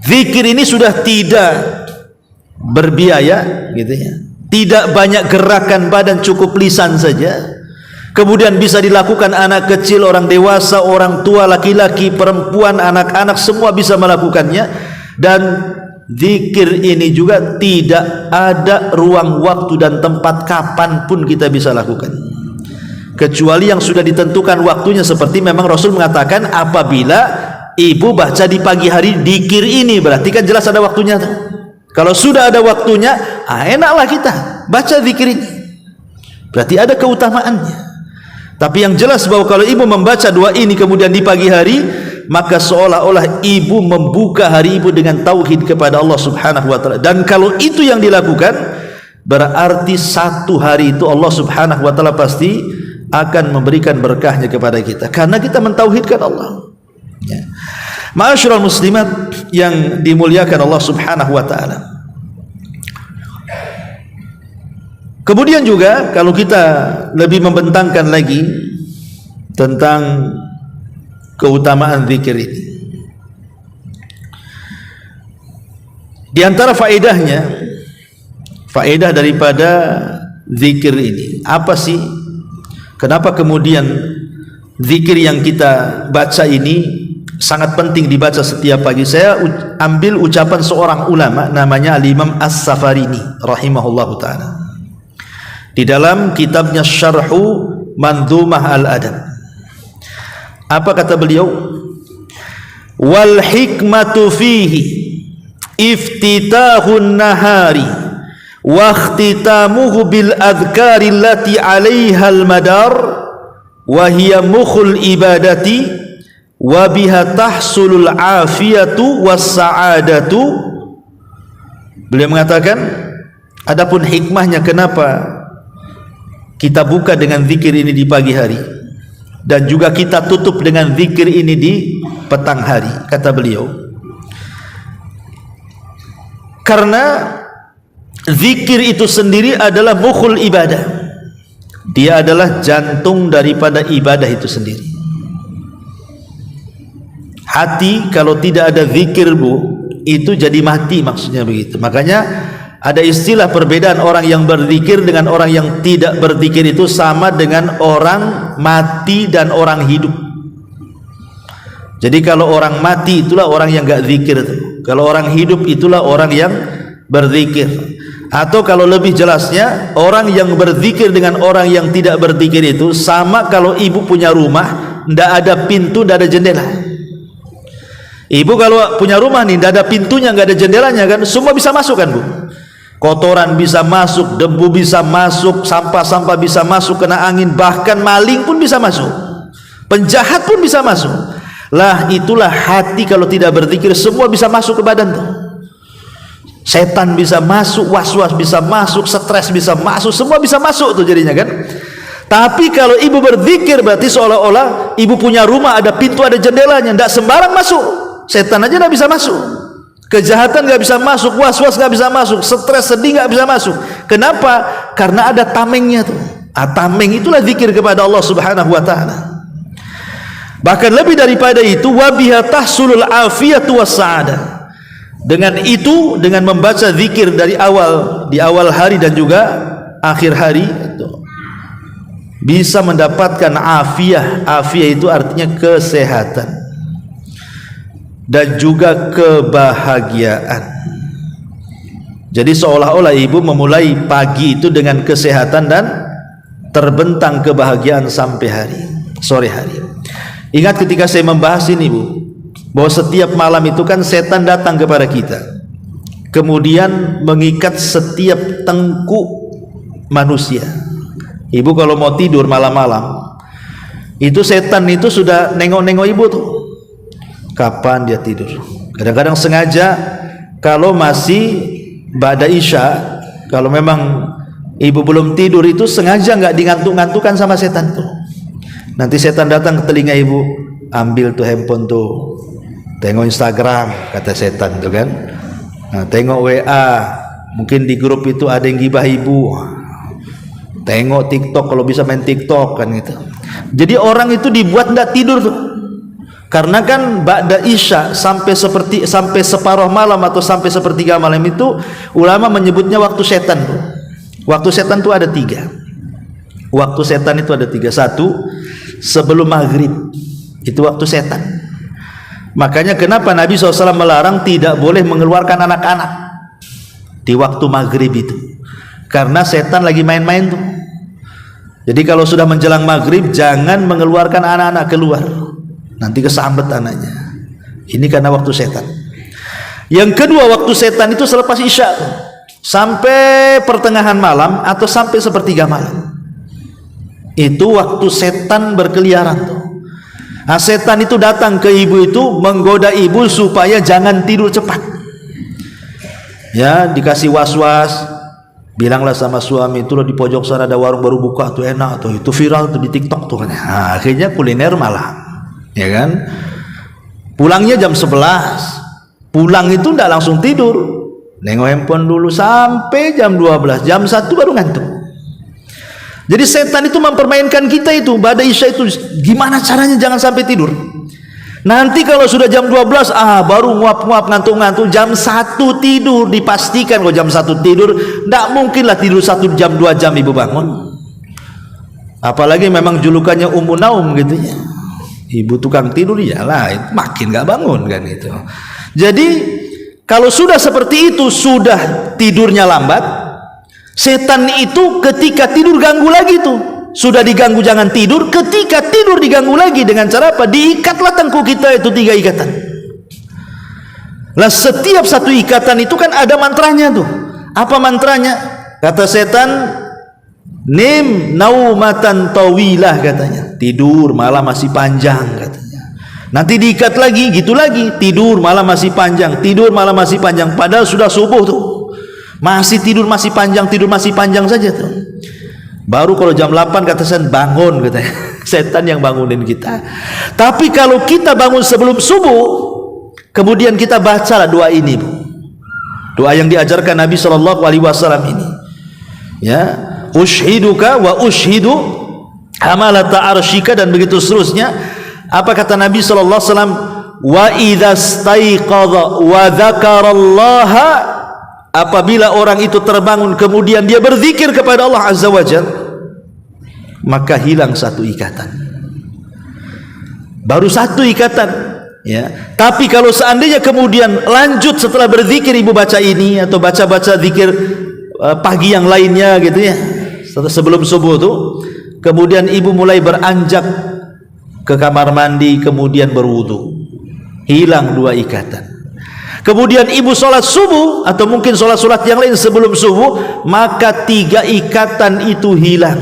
Zikir ini sudah tidak berbiaya gitu ya. Tidak banyak gerakan badan, cukup lisan saja. Kemudian bisa dilakukan anak kecil, orang dewasa, orang tua, laki-laki, perempuan, anak-anak, semua bisa melakukannya. Dan zikir ini juga tidak ada ruang waktu dan tempat kapanpun kita bisa lakukan, kecuali yang sudah ditentukan waktunya. Seperti memang Rasul mengatakan, apabila ibu baca di pagi hari zikir ini, berarti kan jelas ada waktunya tuh. Kalau sudah ada waktunya, enaklah kita baca zikir ini, berarti ada keutamaannya. Tapi yang jelas bahwa kalau ibu membaca doa ini kemudian di pagi hari, maka seolah-olah ibu membuka hari ibu dengan tauhid kepada Allah Subhanahu wa taala. Dan kalau itu yang dilakukan, berarti 1 hari itu Allah Subhanahu wa taala pasti akan memberikan berkahnya kepada kita, karena kita mentauhidkan Allah. Ya. Ma'asyiral muslimat yang dimuliakan Allah Subhanahu wa taala. Kemudian juga kalau kita lebih membentangkan lagi tentang keutamaan zikir ini, di antara faedahnya, faedah daripada zikir ini apa sih? Kenapa kemudian zikir yang kita baca ini sangat penting dibaca setiap pagi? Saya ambil ucapan seorang ulama namanya Al-Imam As-Safarini rahimahullahu ta'ala di dalam kitabnya Syarhu Manzumah Al-Adab. Apa kata beliau? Wal hikmatu fihi iftitahun nahari wa ikhtitamuhu bil adhkari allati 'alaiha al-madar wa hiya mukhul ibadati wa biha tahsulul afiyatu was sa'adatu. Beliau mengatakan, adapun hikmahnya kenapa kita buka dengan zikir ini di pagi hari dan juga kita tutup dengan zikir ini di petang hari, kata beliau, karena zikir itu sendiri adalah mukhul ibadah. Dia adalah jantung daripada ibadah itu sendiri. Hati kalau tidak ada zikir Bu, itu jadi mati, maksudnya begitu. Makanya ada istilah perbedaan orang yang berzikir dengan orang yang tidak berzikir, itu sama dengan orang mati dan orang hidup. Jadi kalau orang mati itulah orang yang enggak zikir itu. Kalau orang hidup itulah orang yang berzikir. Atau kalau lebih jelasnya, orang yang berzikir dengan orang yang tidak berzikir itu sama kalau ibu punya rumah, tidak ada pintu, tidak ada jendela. Ibu kalau punya rumah nih, tidak ada pintunya, nggak ada jendelanya kan, semua bisa masuk kan Bu? Kotoran bisa masuk, debu bisa masuk, sampah-sampah bisa masuk, kena angin, bahkan maling pun bisa masuk, penjahat pun bisa masuk. Lah itulah hati kalau tidak berzikir, semua bisa masuk ke badan tuh. Setan bisa masuk, was-was bisa masuk, stres bisa masuk, semua bisa masuk tuh jadinya kan. Tapi kalau ibu berzikir berarti seolah-olah ibu punya rumah, ada pintu, ada jendelanya, tidak sembarang masuk. Setan aja tidak bisa masuk, kejahatan tidak bisa masuk, was-was tidak bisa masuk, stres sedih tidak bisa masuk. Kenapa? Karena ada tamengnya tuh. Tameng itulah zikir kepada Allah Subhanahu wa taala. Bahkan lebih daripada itu, wa biha tahsulul afiyatu was sa'adah. Dengan itu, dengan membaca zikir dari di awal hari dan juga akhir hari itu bisa mendapatkan afiyah. Afiyah itu artinya kesehatan dan juga kebahagiaan. Jadi seolah-olah ibu memulai pagi itu dengan kesehatan dan terbentang kebahagiaan sampai sore hari. Ingat ketika saya membahas ini Bu, bahwa setiap malam itu kan setan datang kepada kita, kemudian mengikat setiap tengkuk manusia. Ibu kalau mau tidur malam-malam, itu setan itu sudah nengok-nengok ibu tuh, kapan dia tidur. Kadang-kadang sengaja kalau masih ba'da isya, kalau memang ibu belum tidur itu sengaja nggak digantuk-gantukan sama setan tuh. Nanti setan datang ke telinga ibu, ambil tuh handphone tuh, tengok Instagram, kata setan tuh kan. Nah, tengok WA, mungkin di grup itu ada yang gibah ibu. Tengok TikTok, kalau bisa main TikTok kan gitu. Jadi orang itu dibuat tidak tidur tuh. Karena kan ba'da isya sampai separuh malam atau sampai sepertiga malam itu ulama menyebutnya waktu setan tuh. Waktu setan tuh ada 3. Waktu setan itu ada 3. 1, sebelum maghrib, itu waktu setan. Makanya kenapa Nabi SAW melarang tidak boleh mengeluarkan anak-anak di waktu maghrib itu, karena setan lagi main-main tuh. Jadi kalau sudah menjelang maghrib jangan mengeluarkan anak-anak keluar, nanti kesambet anaknya. Ini karena waktu setan. Yang kedua, waktu setan itu selepas isya tuh, sampai pertengahan malam atau sampai sepertiga malam. Itu waktu setan berkeliaran tuh. Nah, setan itu datang ke ibu itu menggoda ibu supaya jangan tidur cepat. Ya, dikasih was-was, bilanglah sama suami, itu loh di pojok sana ada warung baru buka tuh, enak tuh, itu viral tuh di TikTok tuh. Nah, akhirnya kuliner malam, ya kan? Pulangnya jam 11. Pulang itu tidak langsung tidur, nengok handphone dulu sampai jam 12, jam 1 baru ngantuk. Jadi setan itu mempermainkan kita itu, ba'da isya itu gimana caranya jangan sampai tidur. Nanti kalau sudah jam 12 baru nguap-nguap, ngantuk-ngantuk, jam 1 tidur, dipastikan kalau jam 1 tidur, tidak mungkinlah tidur 1 jam 2 jam ibu bangun. Apalagi memang julukannya Ummu Naum gitu ya. Ibu tukang tidur, iyalah itu makin gak bangun kan gitu. Jadi kalau sudah seperti itu, sudah tidurnya lambat, setan itu ketika tidur ganggu lagi tuh. Sudah diganggu jangan tidur, ketika tidur diganggu lagi dengan cara apa? Diikatlah tengkuk kita itu 3 ikatan. Lah setiap satu ikatan itu kan ada mantranya tuh. Apa mantranya? Kata setan, nim naumatan tawilah katanya. Tidur malam masih panjang katanya. Nanti diikat lagi, gitu lagi. Tidur malam masih panjang, tidur malam masih panjang. Padahal sudah subuh tuh. Masih tidur masih panjang, tidur masih panjang saja tuh. Baru kalau jam 8 kata setan bangun katanya. Setan yang bangunin kita. Tapi kalau kita bangun sebelum subuh, kemudian kita bacalah doa ini, Bu. Doa yang diajarkan Nabi SAW ini. Ya, ushiduka wa ushidu hamalata arsyika, dan begitu seterusnya. Apa kata Nabi SAW? Wa idza staiqadha wa dzakarallaha, apabila orang itu terbangun kemudian dia berzikir kepada Allah Azza wa Jalla, maka hilang 1 ikatan. Baru 1 ikatan. Ya, tapi kalau seandainya kemudian lanjut setelah berzikir ibu baca ini atau baca-baca zikir pagi yang lainnya gitu ya, sebelum subuh tuh, kemudian ibu mulai beranjak ke kamar mandi, kemudian berwudu, hilang 2 ikatan. Kemudian ibu sholat subuh atau mungkin sholat yang lain sebelum subuh, maka 3 ikatan itu hilang.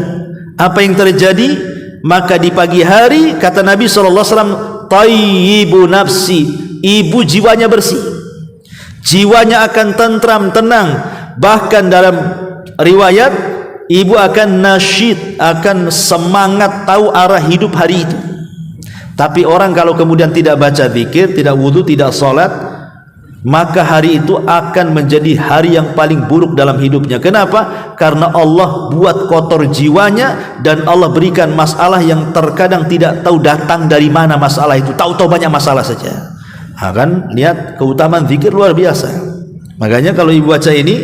Apa yang terjadi? Maka di pagi hari kata Nabi SAW, tayyibu nafsi, ibu jiwanya bersih, jiwanya akan tentram, tenang. Bahkan dalam riwayat, ibu akan nasyid, akan semangat, tahu arah hidup hari itu. Tapi orang kalau kemudian tidak baca zikir, tidak wudu, tidak sholat, maka hari itu akan menjadi hari yang paling buruk dalam hidupnya. Kenapa? Karena Allah buat kotor jiwanya, dan Allah berikan masalah yang terkadang tidak tahu datang dari mana masalah itu. Tahu-tahu banyak masalah saja. Kan lihat keutamaan zikir luar biasa. Makanya kalau ibu baca ini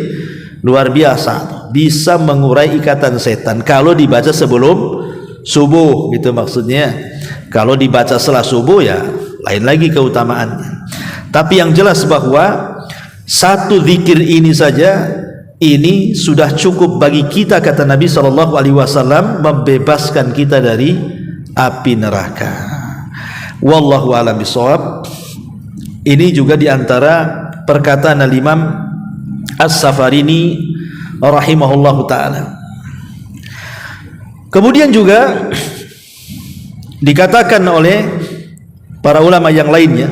luar biasa, bisa mengurai ikatan setan kalau dibaca sebelum subuh, gitu maksudnya. Kalau dibaca setelah subuh ya lain lagi keutamaannya. Tapi yang jelas bahwa satu zikir ini saja, ini sudah cukup bagi kita, kata Nabi SAW, membebaskan kita dari api neraka. Wallahu a'lam bishawab. Ini juga diantara perkataan Al-Imam As-Safarini rahimahullahu ta'ala. Kemudian juga dikatakan oleh para ulama yang lainnya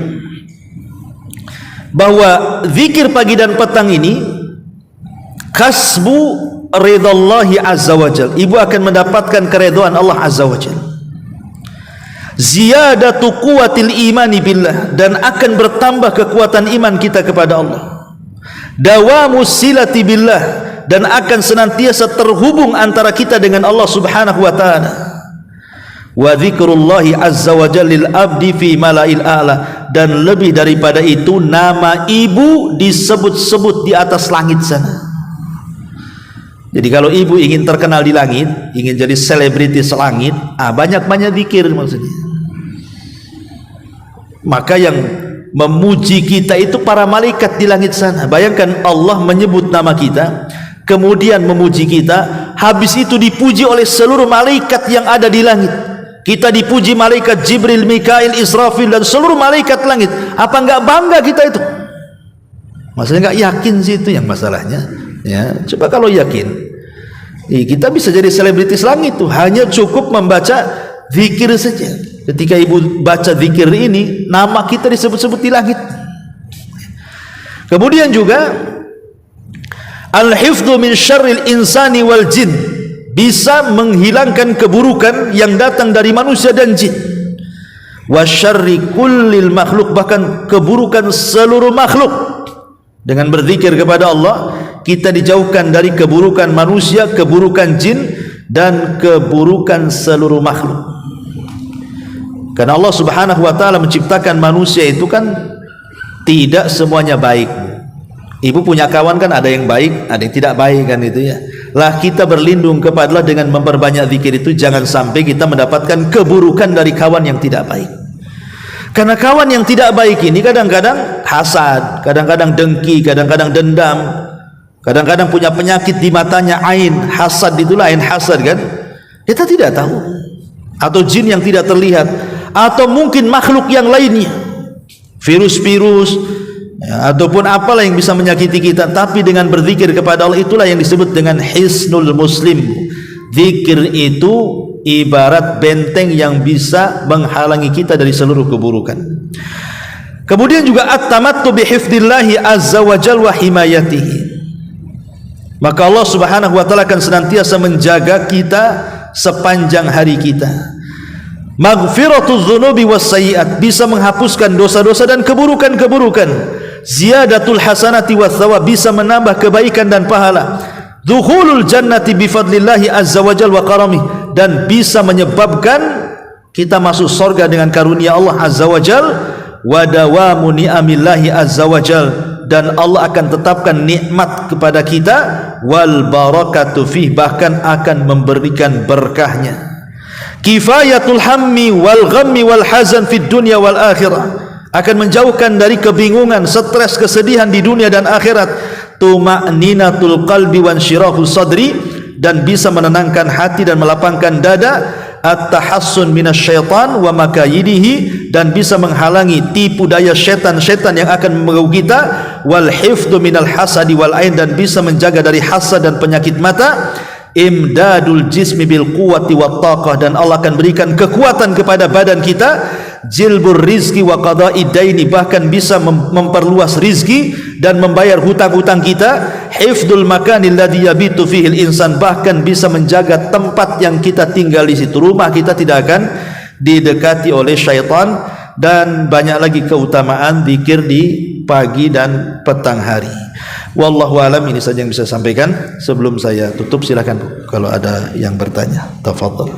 bahwa zikir pagi dan petang ini kasbu ridallahi azza wajal, ibu akan mendapatkan keridhaan Allah azza wajal, ziyadatu quwwatil imani billah, dan akan bertambah kekuatan iman kita kepada Allah, dawamu silati billah, dan akan senantiasa terhubung antara kita dengan Allah subhanahu wa ta'ala, wa dzikrullahi azza wa jalla lil abdi fi malail a'la, dan lebih daripada itu nama ibu disebut-sebut di atas langit sana. Jadi kalau ibu ingin terkenal di langit, ingin jadi selebritis langit, banyak-banyak zikir maksudnya. Maka yang memuji kita itu para malaikat di langit sana. Bayangkan Allah menyebut nama kita, kemudian memuji kita, habis itu dipuji oleh seluruh malaikat yang ada di langit. Kita dipuji malaikat Jibril, Mikail, Israfil, dan seluruh malaikat langit. Apa enggak bangga kita itu? Maksudnya enggak yakin sih, itu yang masalahnya. Ya, coba kalau yakin, kita bisa jadi selebritis langit tuh, hanya cukup membaca zikir saja. Ketika ibu baca zikir ini, nama kita disebut-sebut di langit. Kemudian juga al-hifdzu min syarril insani wal jin, bisa menghilangkan keburukan yang datang dari manusia dan jin. Wa syarri kullil makhluk, bahkan keburukan seluruh makhluk. Dengan berzikir kepada Allah, kita dijauhkan dari keburukan manusia, keburukan jin, dan keburukan seluruh makhluk. Karena Allah subhanahu wa ta'ala menciptakan manusia itu kan tidak semuanya baik. Ibu punya kawan kan, ada yang baik, ada yang tidak baik kan, itu ya. Lah kita berlindung kepada Allah dengan memperbanyak zikir itu, jangan sampai kita mendapatkan keburukan dari kawan yang tidak baik. Karena kawan yang tidak baik ini kadang-kadang hasad, kadang-kadang dengki, kadang-kadang dendam, kadang-kadang punya penyakit di matanya, ain hasad, itulah ain hasad kan. Kita tidak tahu. Atau jin yang tidak terlihat, atau mungkin makhluk yang lainnya, virus-virus, ya, ataupun apalah yang bisa menyakiti kita. Tapi dengan berzikir kepada Allah, itulah yang disebut dengan hisnul muslim. Zikir itu ibarat benteng yang bisa menghalangi kita dari seluruh keburukan. Kemudian juga at-tamattu bihifdzillahi azza wa jalla wa himayatihi, maka Allah subhanahu wa ta'ala akan senantiasa menjaga kita sepanjang hari kita. Maghfiratuz dzunubi was sayyi'at, bisa menghapuskan dosa-dosa dan keburukan-keburukan. Ziyadatul hasanati was thawab, bisa menambah kebaikan dan pahala. Dukhulul jannati bifadlillahi azza wa jalla wa karamih, dan bisa menyebabkan kita masuk surga dengan karunia Allah azza wa jalla. Wa dawamu ni'amillahi azza wa jalla, dan Allah akan tetapkan nikmat kepada kita. Wal barakatu fih, bahkan akan memberikan berkahnya. Kifayatul hammi wal ghammi wal hazan fid dunya wal akhirah, akan menjauhkan dari kebingungan, stres, kesedihan di dunia dan akhirat. Tuma'ninatul qalbi wansyirahu sadri, dan bisa menenangkan hati dan melapangkan dada. At-tahassun minasyaitan wa makayidihi, dan bisa menghalangi tipu daya syaitan-syaitan yang akan mengganggu kita. Wal hifdzu minal hasadi wal ain, dan bisa menjaga dari hasad dan penyakit mata. Imdadul jismi bil quwwati wat taqah, dan Allah akan berikan kekuatan kepada badan kita. Jilbur rizki wa qada'i daini, bahkan bisa memperluas rizki dan membayar hutang-hutang kita. Hifdul makanil ladzi yabitu fihi al-insan, bahkan bisa menjaga tempat yang kita tinggal di situ. Rumah kita tidak akan didekati oleh syaitan. Dan banyak lagi keutamaan zikir di pagi dan petang hari. Wallahu alam, ini saja yang bisa saya sampaikan. Sebelum saya tutup, silakan Bu, kalau ada yang bertanya. Tafadhol.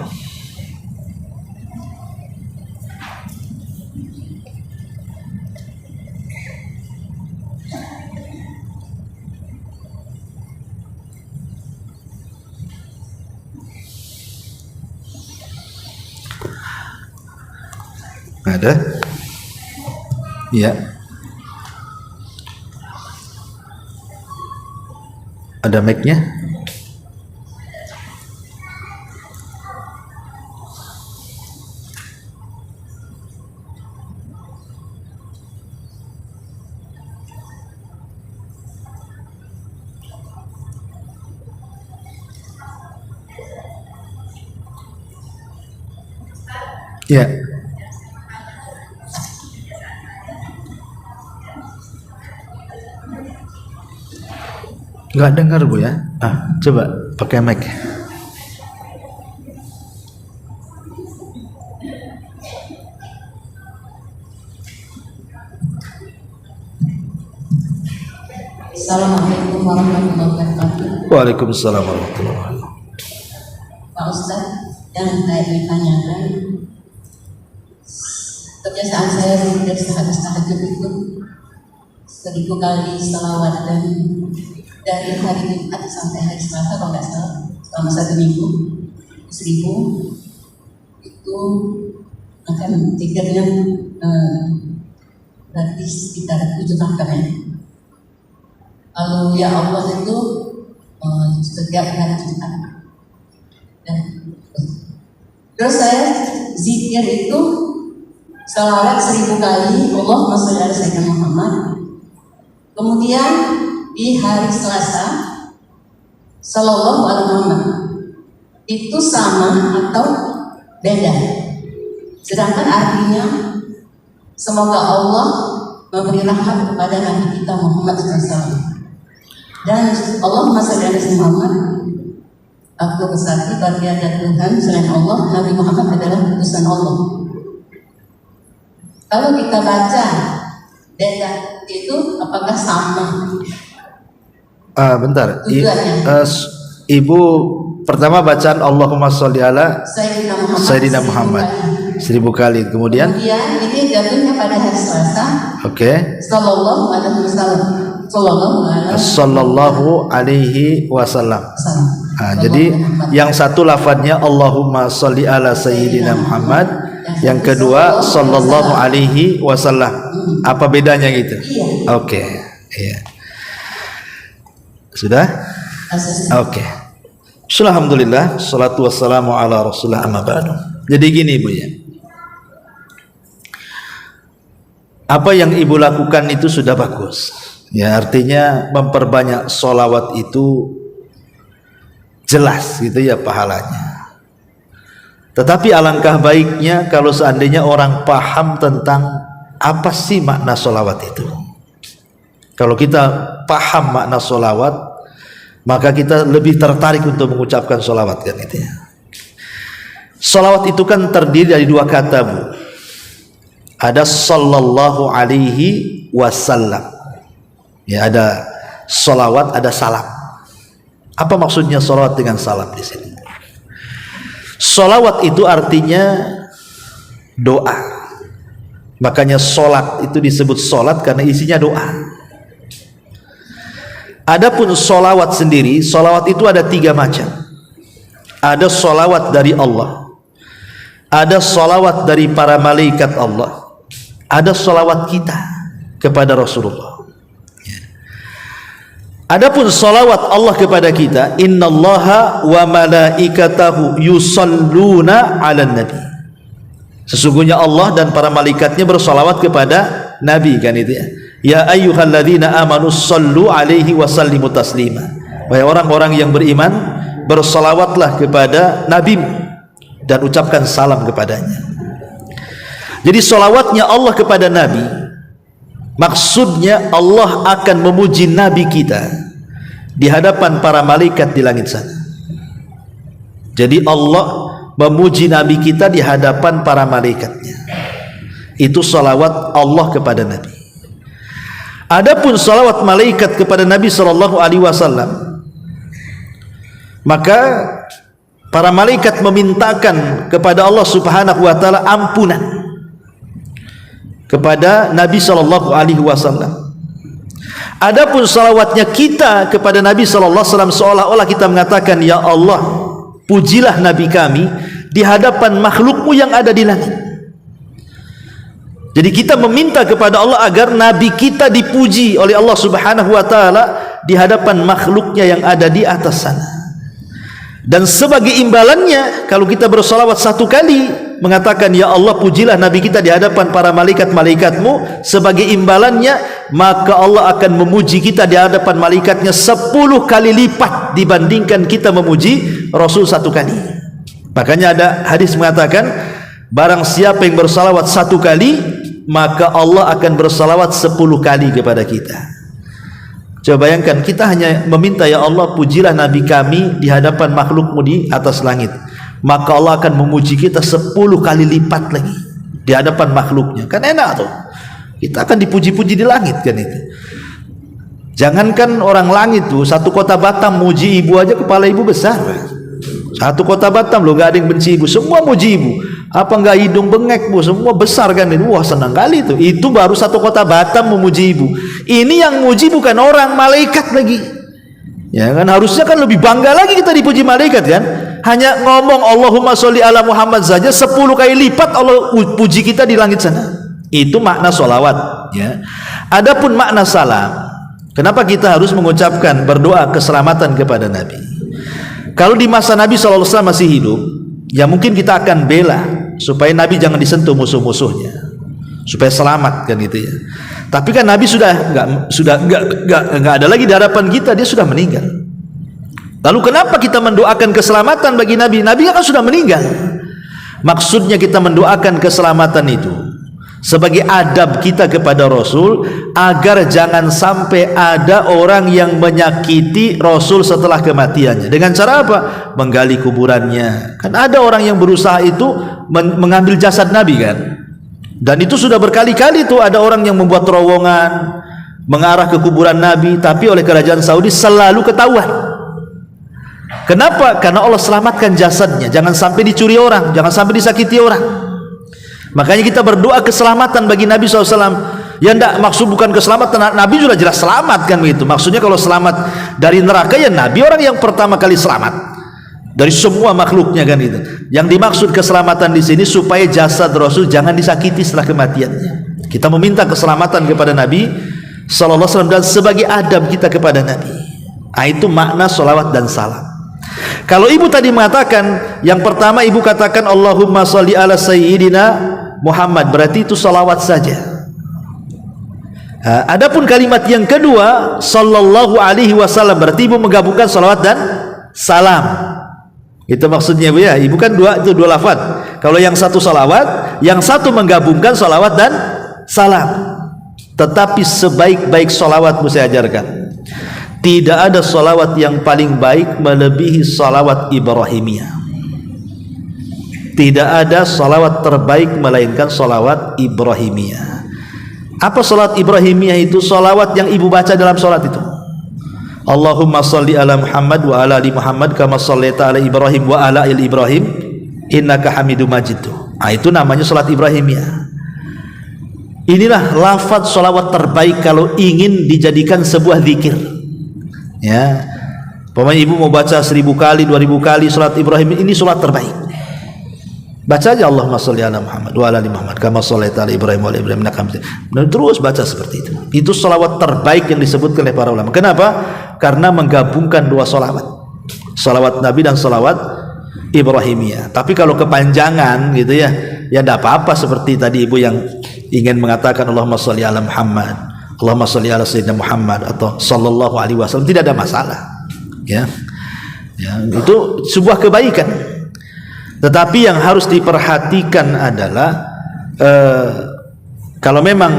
Ada? Ya. Ada mic-nya? Ya. Enggak dengar Bu ya? Coba pakai mic. Assalamualaikum warahmatullahi wabarakatuh. Waalaikumsalam warahmatullahi wabarakatuh. Pak Ustaz, yang saya ingin tanyakan, kebiasaan saya dari sehabis tahajud itu 1000 kali salawat, dan dari hari Jumat sampai hari Selasa kalau nggak salah selama 1 minggu 1000 itu akan zikirnya berarti sekitar 7 rakaat ya. Lalu ya Allah itu setiap hari Jumat, dan terus saya zikir itu salawat 1000 kali Allahumma sholli ala sayyidina Muhammad. Kemudian di hari Selasa sallallahu alaihi Muhammad, itu sama atau beda? Sedangkan artinya semoga Allah memberi rahmat kepada Nabi kita Muhammad SAW. Dan Allahumma sholli ala sayyidina Muhammad, aku bersaksi bahwa tiada Tuhan selain Allah, Nabi Muhammad adalah utusan Allah. Kalau kita baca beda itu apakah sama? Bentar. Ibu pertama bacaan Allahumma sholli ala Sayyidina Muhammad 1000 kali. Kemudian ini jatuhnya pada hari Selasa. Oke. Sallallahu alaihi wasallam. Sallallahu alaihi wasallam. Jadi yang satu lafadznya Allahumma sholli ala Sayyidina Muhammad, yang kedua sallallahu alaihi wasallam. Apa bedanya gitu? Oke. Iya. Sudah? Oke. Alhamdulillah, salatu wassalamu ala Rasulillah, amma ba'du. Jadi gini Ibu ya. Apa yang Ibu lakukan itu sudah bagus. Ya, artinya memperbanyak sholawat itu jelas gitu ya pahalanya. Tetapi alangkah baiknya kalau seandainya orang paham tentang apa sih makna sholawat itu. Kalau kita paham makna sholawat, maka kita lebih tertarik untuk mengucapkan sholawat kan itu ya. Sholawat itu kan terdiri dari 2 kata Bu. Ada sallallahu alaihi wasallam. Ya, ada sholawat, ada salam. Apa maksudnya sholawat dengan salam di sini? Sholawat itu artinya doa. Makanya sholat itu disebut sholat karena isinya doa. Adapun sholawat sendiri, sholawat itu ada 3 macam. Ada sholawat dari Allah, ada sholawat dari para malaikat Allah, ada salawat kita kepada Rasulullah. Adapun salawat Allah kepada kita, innallaha wa malaikatahu yusalluna 'alan nabi. Sesungguhnya Allah dan para malaikatnya bersalawat kepada Nabi, kan itu ya. Ya ayyuhalladzina amanu sallu 'alaihi wa sallimu taslima. Wahai orang-orang yang beriman, bersalawatlah kepada Nabi dan ucapkan salam kepadanya. Jadi salawatnya Allah kepada Nabi, maksudnya Allah akan memuji Nabi kita di hadapan para malaikat di langit sana. Jadi Allah memuji Nabi kita di hadapan para malaikatnya. Itu salawat Allah kepada Nabi. Adapun salawat malaikat kepada Nabi SAW, maka para malaikat memintakan kepada Allah Subhanahu wa taala ampunan kepada Nabi SAW. Adapun salawatnya kita kepada Nabi SAW, seolah-olah kita mengatakan, ya Allah, pujilah Nabi kami di hadapan makhlukmu yang ada di langit. Jadi kita meminta kepada Allah agar Nabi kita dipuji oleh Allah Subhanahu wa taala di hadapan makhluknya yang ada di atas sana. Dan sebagai imbalannya, kalau kita bersalawat satu kali mengatakan, ya Allah, pujilah Nabi kita di hadapan para malaikat-malaikatmu, sebagai imbalannya maka Allah akan memuji kita di hadapan malaikatnya 10 kali lipat dibandingkan kita memuji Rasul satu kali. Makanya ada hadis mengatakan, barang siapa yang bersalawat satu kali, maka Allah akan bersalawat 10 kali kepada kita. Coba bayangkan, kita hanya meminta, ya Allah, pujilah Nabi kami di hadapan makhlukmu di atas langit, maka Allah akan memuji kita 10 kali lipat lagi di hadapan makhluknya. Kan enak tuh, kita akan dipuji-puji di langit, kan itu. Jangankan orang langit tuh, satu kota Batam muji ibu aja kepala ibu besar. Satu kota Batam loh, gak ada yang benci ibu, semua muji ibu. Apa enggak hidung bengek bu, semua besar kan itu. Wah, senang kali itu. Itu baru satu kota Batam memuji ibu. Ini yang muji bukan orang, malaikat lagi. Ya kan, harusnya kan lebih bangga lagi kita dipuji malaikat kan. Hanya ngomong Allahumma sholli ala Muhammad saja 10 kali lipat Allah puji kita di langit sana. Itu makna sholawat ya. Adapun makna salam, kenapa kita harus mengucapkan berdoa keselamatan kepada Nabi? Kalau di masa Nabi SAW masih hidup, ya mungkin kita akan bela supaya Nabi jangan disentuh musuh-musuhnya, supaya selamat kan gitu ya. Tapi kan Nabi sudah nggak ada lagi di hadapan kita, dia sudah meninggal. Lalu kenapa kita mendoakan keselamatan bagi Nabi? Nabi kan sudah meninggal. Maksudnya kita mendoakan keselamatan itu sebagai adab kita kepada Rasul, agar jangan sampai ada orang yang menyakiti Rasul setelah kematiannya. Dengan cara apa? Menggali kuburannya. Kan ada orang yang berusaha itu mengambil jasad Nabi kan. Dan itu sudah berkali-kali tuh ada orang yang membuat terowongan mengarah ke kuburan Nabi, tapi oleh kerajaan Saudi selalu ketahuan. Kenapa? Karena Allah selamatkan jasadnya, jangan sampai dicuri orang, jangan sampai disakiti orang. Makanya kita berdoa keselamatan bagi Nabi SAW. Ya enggak, maksud bukan keselamatan, Nabi sudah jelas selamat kan begitu. Maksudnya kalau selamat dari neraka, ya Nabi orang yang pertama kali selamat dari semua makhluknya kan itu. Yang dimaksud keselamatan di sini supaya jasad Rasul jangan disakiti setelah kematiannya. Kita meminta keselamatan kepada Nabi SAW dan sebagai adab kita kepada Nabi. Nah, itu makna sholawat dan salam. Kalau ibu tadi mengatakan, yang pertama ibu katakan Allahumma sholli ala sayyidina Muhammad, berarti itu salawat saja. Adapun kalimat yang kedua sallallahu alaihi wasallam, berarti ibu menggabungkan salawat dan salam. Itu maksudnya bu ya. Ibu kan itu dua lafaz. Kalau yang satu salawat, yang satu menggabungkan salawat dan salam. Tetapi sebaik-baik salawat saya ajarkan, tidak ada salawat yang paling baik melebihi salawat Ibrahimiyah. Tidak ada salawat terbaik melainkan salawat Ibrahimiyah. Apa salawat Ibrahimiyah itu? Salawat yang ibu baca dalam salat itu. Allahumma salli ala Muhammad wa ala ali Muhammad kama shallaita ala Ibrahim wa ala ali Ibrahim innaka Hamidum Majid. Nah, itu namanya salat Ibrahimiyah. Inilah lafaz salawat terbaik kalau ingin dijadikan sebuah zikir. Ya, pokoknya ibu mau baca 1000 kali, 2000 kali salat Ibrahim, ini salat terbaik. Baca aja Allahumma sholli ala Muhammad wa ala ali Muhammad kama shallaita ala Ibrahim wa ala Ibrahim innaka Hamidum Majid. Terus baca seperti itu. Itu selawat terbaik yang disebutkan oleh para ulama. Kenapa? Karena menggabungkan dua selawat. Selawat Nabi dan selawat Ibrahimiyah. Tapi kalau kepanjangan gitu ya enggak apa-apa, seperti tadi ibu yang ingin mengatakan Allahumma sholli ala Muhammad, Allahumma sholli ala sayyidina Muhammad atau sallallahu alaihi wasallam, tidak ada masalah. Ya. Itu sebuah kebaikan. Tetapi yang harus diperhatikan adalah kalau memang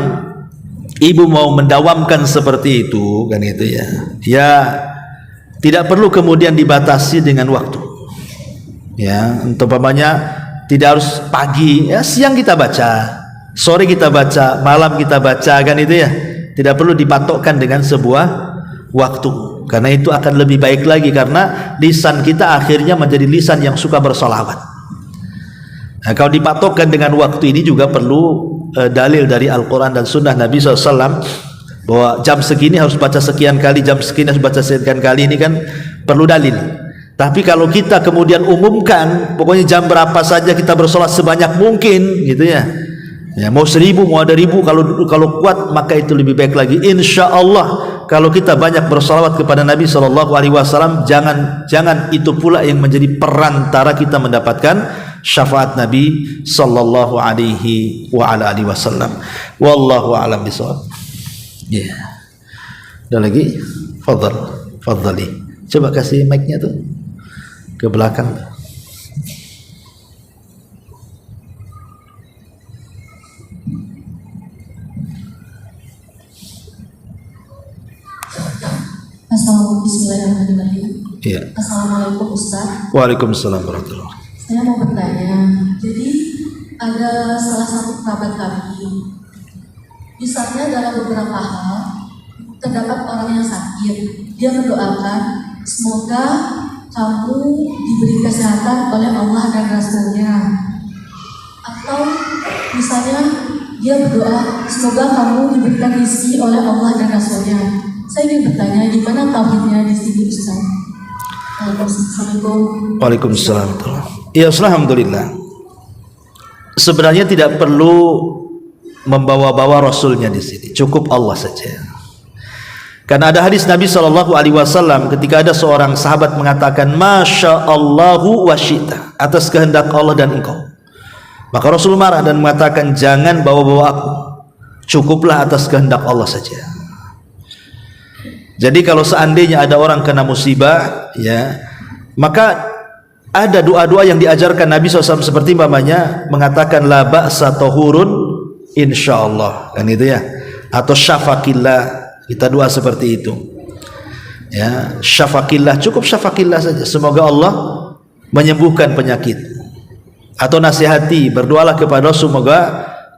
ibu mau mendawamkan seperti itu kan itu ya tidak perlu kemudian dibatasi dengan waktu. Ya, umpamanya tidak harus pagi, ya siang kita baca, sore kita baca, malam kita baca kan itu ya. Tidak perlu dipatokkan dengan sebuah waktu. Karena itu akan lebih baik lagi, karena lisan kita akhirnya menjadi lisan yang suka bersolawat. Nah, kalau dipatokkan dengan waktu ini juga perlu dalil dari Al-Quran dan Sunnah Nabi SAW bahwa jam segini harus baca sekian kali, jam segini harus baca sekian kali, ini kan perlu dalil. Tapi kalau kita kemudian umumkan, pokoknya jam berapa saja kita bersolat sebanyak mungkin gitu ya. Ya, mau 1000, mau ada 1000, kalau kuat maka itu lebih baik lagi. Insya Allah kalau kita banyak bersolawat kepada Nabi SAW, jangan itu pula yang menjadi perantara kita mendapatkan syafaat Nabi sallallahu alaihi wa ala alihi wasallam. Wallahu a'lam bishawab. Ya. Ada lagi? Fadhali. Coba kasih mic-nya tuh ke belakang. Bismillahirrahmanirrahim. Iya. Assalamualaikum Ustaz. Waalaikumsalam warahmatullahi wabarakatuh. Saya mau bertanya, jadi ada salah satu kerabat kami, misalnya dalam beberapa hal terdapat orang yang sakit, dia mendoakan semoga kamu diberi kesehatan oleh Allah dan Rasulnya, atau misalnya dia berdoa semoga kamu diberikan rezeki oleh Allah dan Rasulnya. Saya ingin bertanya, gimana tauhidnya di sini Ustaz? Assalamualaikum. Waalaikumsalam. Ya, alhamdulillah. Sebenarnya tidak perlu membawa-bawa Rasulnya di sini, cukup Allah saja. Karena ada hadis Nabi SAW ketika ada seorang sahabat mengatakan Masya Allahu wa syi'ta, atas kehendak Allah dan engkau. Maka Rasul marah dan mengatakan jangan bawa-bawa aku, cukuplah atas kehendak Allah saja. Jadi kalau seandainya ada orang kena musibah, ya, maka ada doa-doa yang diajarkan Nabi SAW seperti umpamanya mengatakan la ba'sa tahurun insyaallah, kan itu ya, atau syafaqillah, kita doa seperti itu. Ya, syafaqillah, cukup syafaqillah saja, semoga Allah menyembuhkan penyakit. Atau nasihati, berdoalah kepada Allah semoga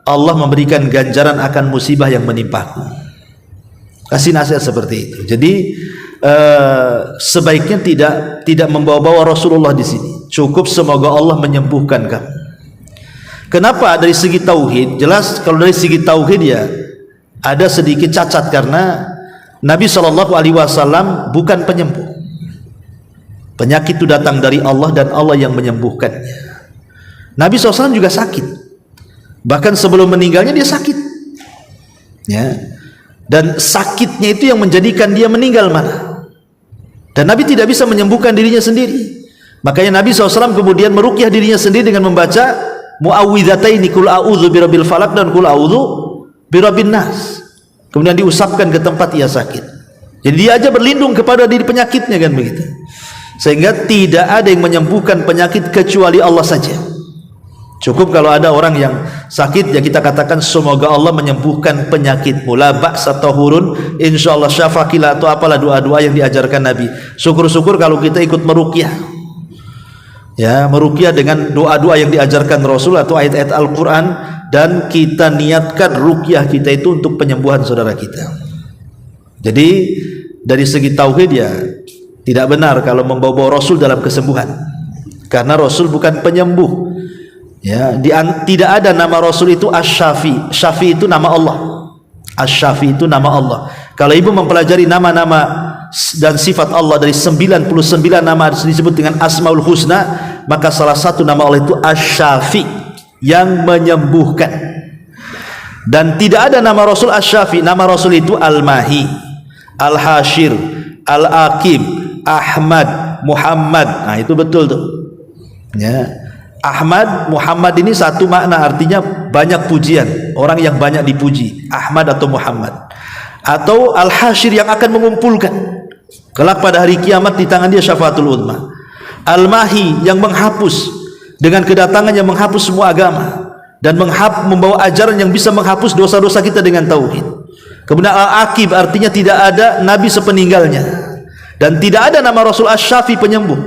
Allah memberikan ganjaran akan musibah yang menimpaku. Kasih nasihat seperti itu. Jadi sebaiknya tidak membawa-bawa Rasulullah di sini. Cukup semoga Allah menyembuhkan kamu. Kenapa? Dari segi tauhid, jelas kalau dari segi tauhid ya ada sedikit cacat, karena Nabi SAW bukan penyembuh. Penyakit itu datang dari Allah dan Allah yang menyembuhkannya. Nabi SAW juga sakit. Bahkan sebelum meninggalnya dia sakit. Ya. Dan sakitnya itu yang menjadikan dia meninggal mana. Dan Nabi tidak bisa menyembuhkan dirinya sendiri. Makanya Nabi SAW kemudian meruqyah dirinya sendiri dengan membaca muawwidhataini, qul a'udzu birabbil falaq dan qul a'udzu birabbin nas. Kemudian diusapkan ke tempat ia sakit. Jadi dia aja berlindung kepada diri penyakitnya, kan begitu. Sehingga tidak ada yang menyembuhkan penyakit kecuali Allah saja. Cukup kalau ada orang yang sakit, ya kita katakan semoga Allah menyembuhkan penyakitmu. La ba'sa tahurun insyaallah syafaqillah, atau apalah doa-doa yang diajarkan Nabi. Syukur-syukur kalau kita ikut meruqyah. Ya, meruqyah dengan doa-doa yang diajarkan Rasul atau ayat-ayat Al-Qur'an, dan kita niatkan ruqyah kita itu untuk penyembuhan saudara kita. Jadi dari segi tauhid ya tidak benar kalau membawa Rasul dalam kesembuhan. Karena Rasul bukan penyembuh. Ya, tidak ada nama Rasul itu Asy-Syafi. Syafi itu nama Allah. Asy-Syafi itu nama Allah. Kalau ibu mempelajari nama-nama dan sifat Allah dari 99 nama disebut dengan Asmaul Husna, maka salah satu nama Allah itu Asy-Syafi, yang menyembuhkan. Dan tidak ada nama Rasul Asy-Syafi. Nama Rasul itu Al-Mahi, Al-Hashir, Al-Aqib, Ahmad, Muhammad. Nah, itu betul tuh. Ya. Ahmad, Muhammad ini satu makna, artinya banyak pujian, orang yang banyak dipuji. Ahmad atau Muhammad. Atau Al-Hashir, yang akan mengumpulkan kelak pada hari kiamat, di tangan dia syafaatul uzma. Al-Mahi, yang menghapus, dengan kedatangannya menghapus semua agama dan membawa ajaran yang bisa menghapus dosa-dosa kita dengan tauhid. Kemudian Al-Aqib, artinya tidak ada nabi sepeninggalnya, dan tidak ada nama Rasul Asy-Syafi, penyembuh.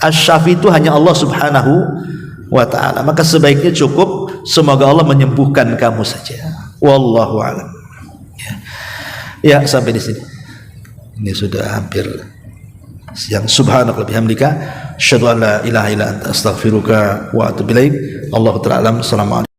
Asy-Syafi itu hanya Allah Subhanahu wa ta'ala. Maka sebaiknya cukup semoga Allah menyembuhkan kamu saja. Wallahu a'lam. Ya, sampai di sini. Ini sudah hampir siang. Subhanaka wa bihamdika asyhadu an la ilaha illa anta astaghfiruka wa atubu ilaik. Allahu ta'ala alam. Assalamualaikum.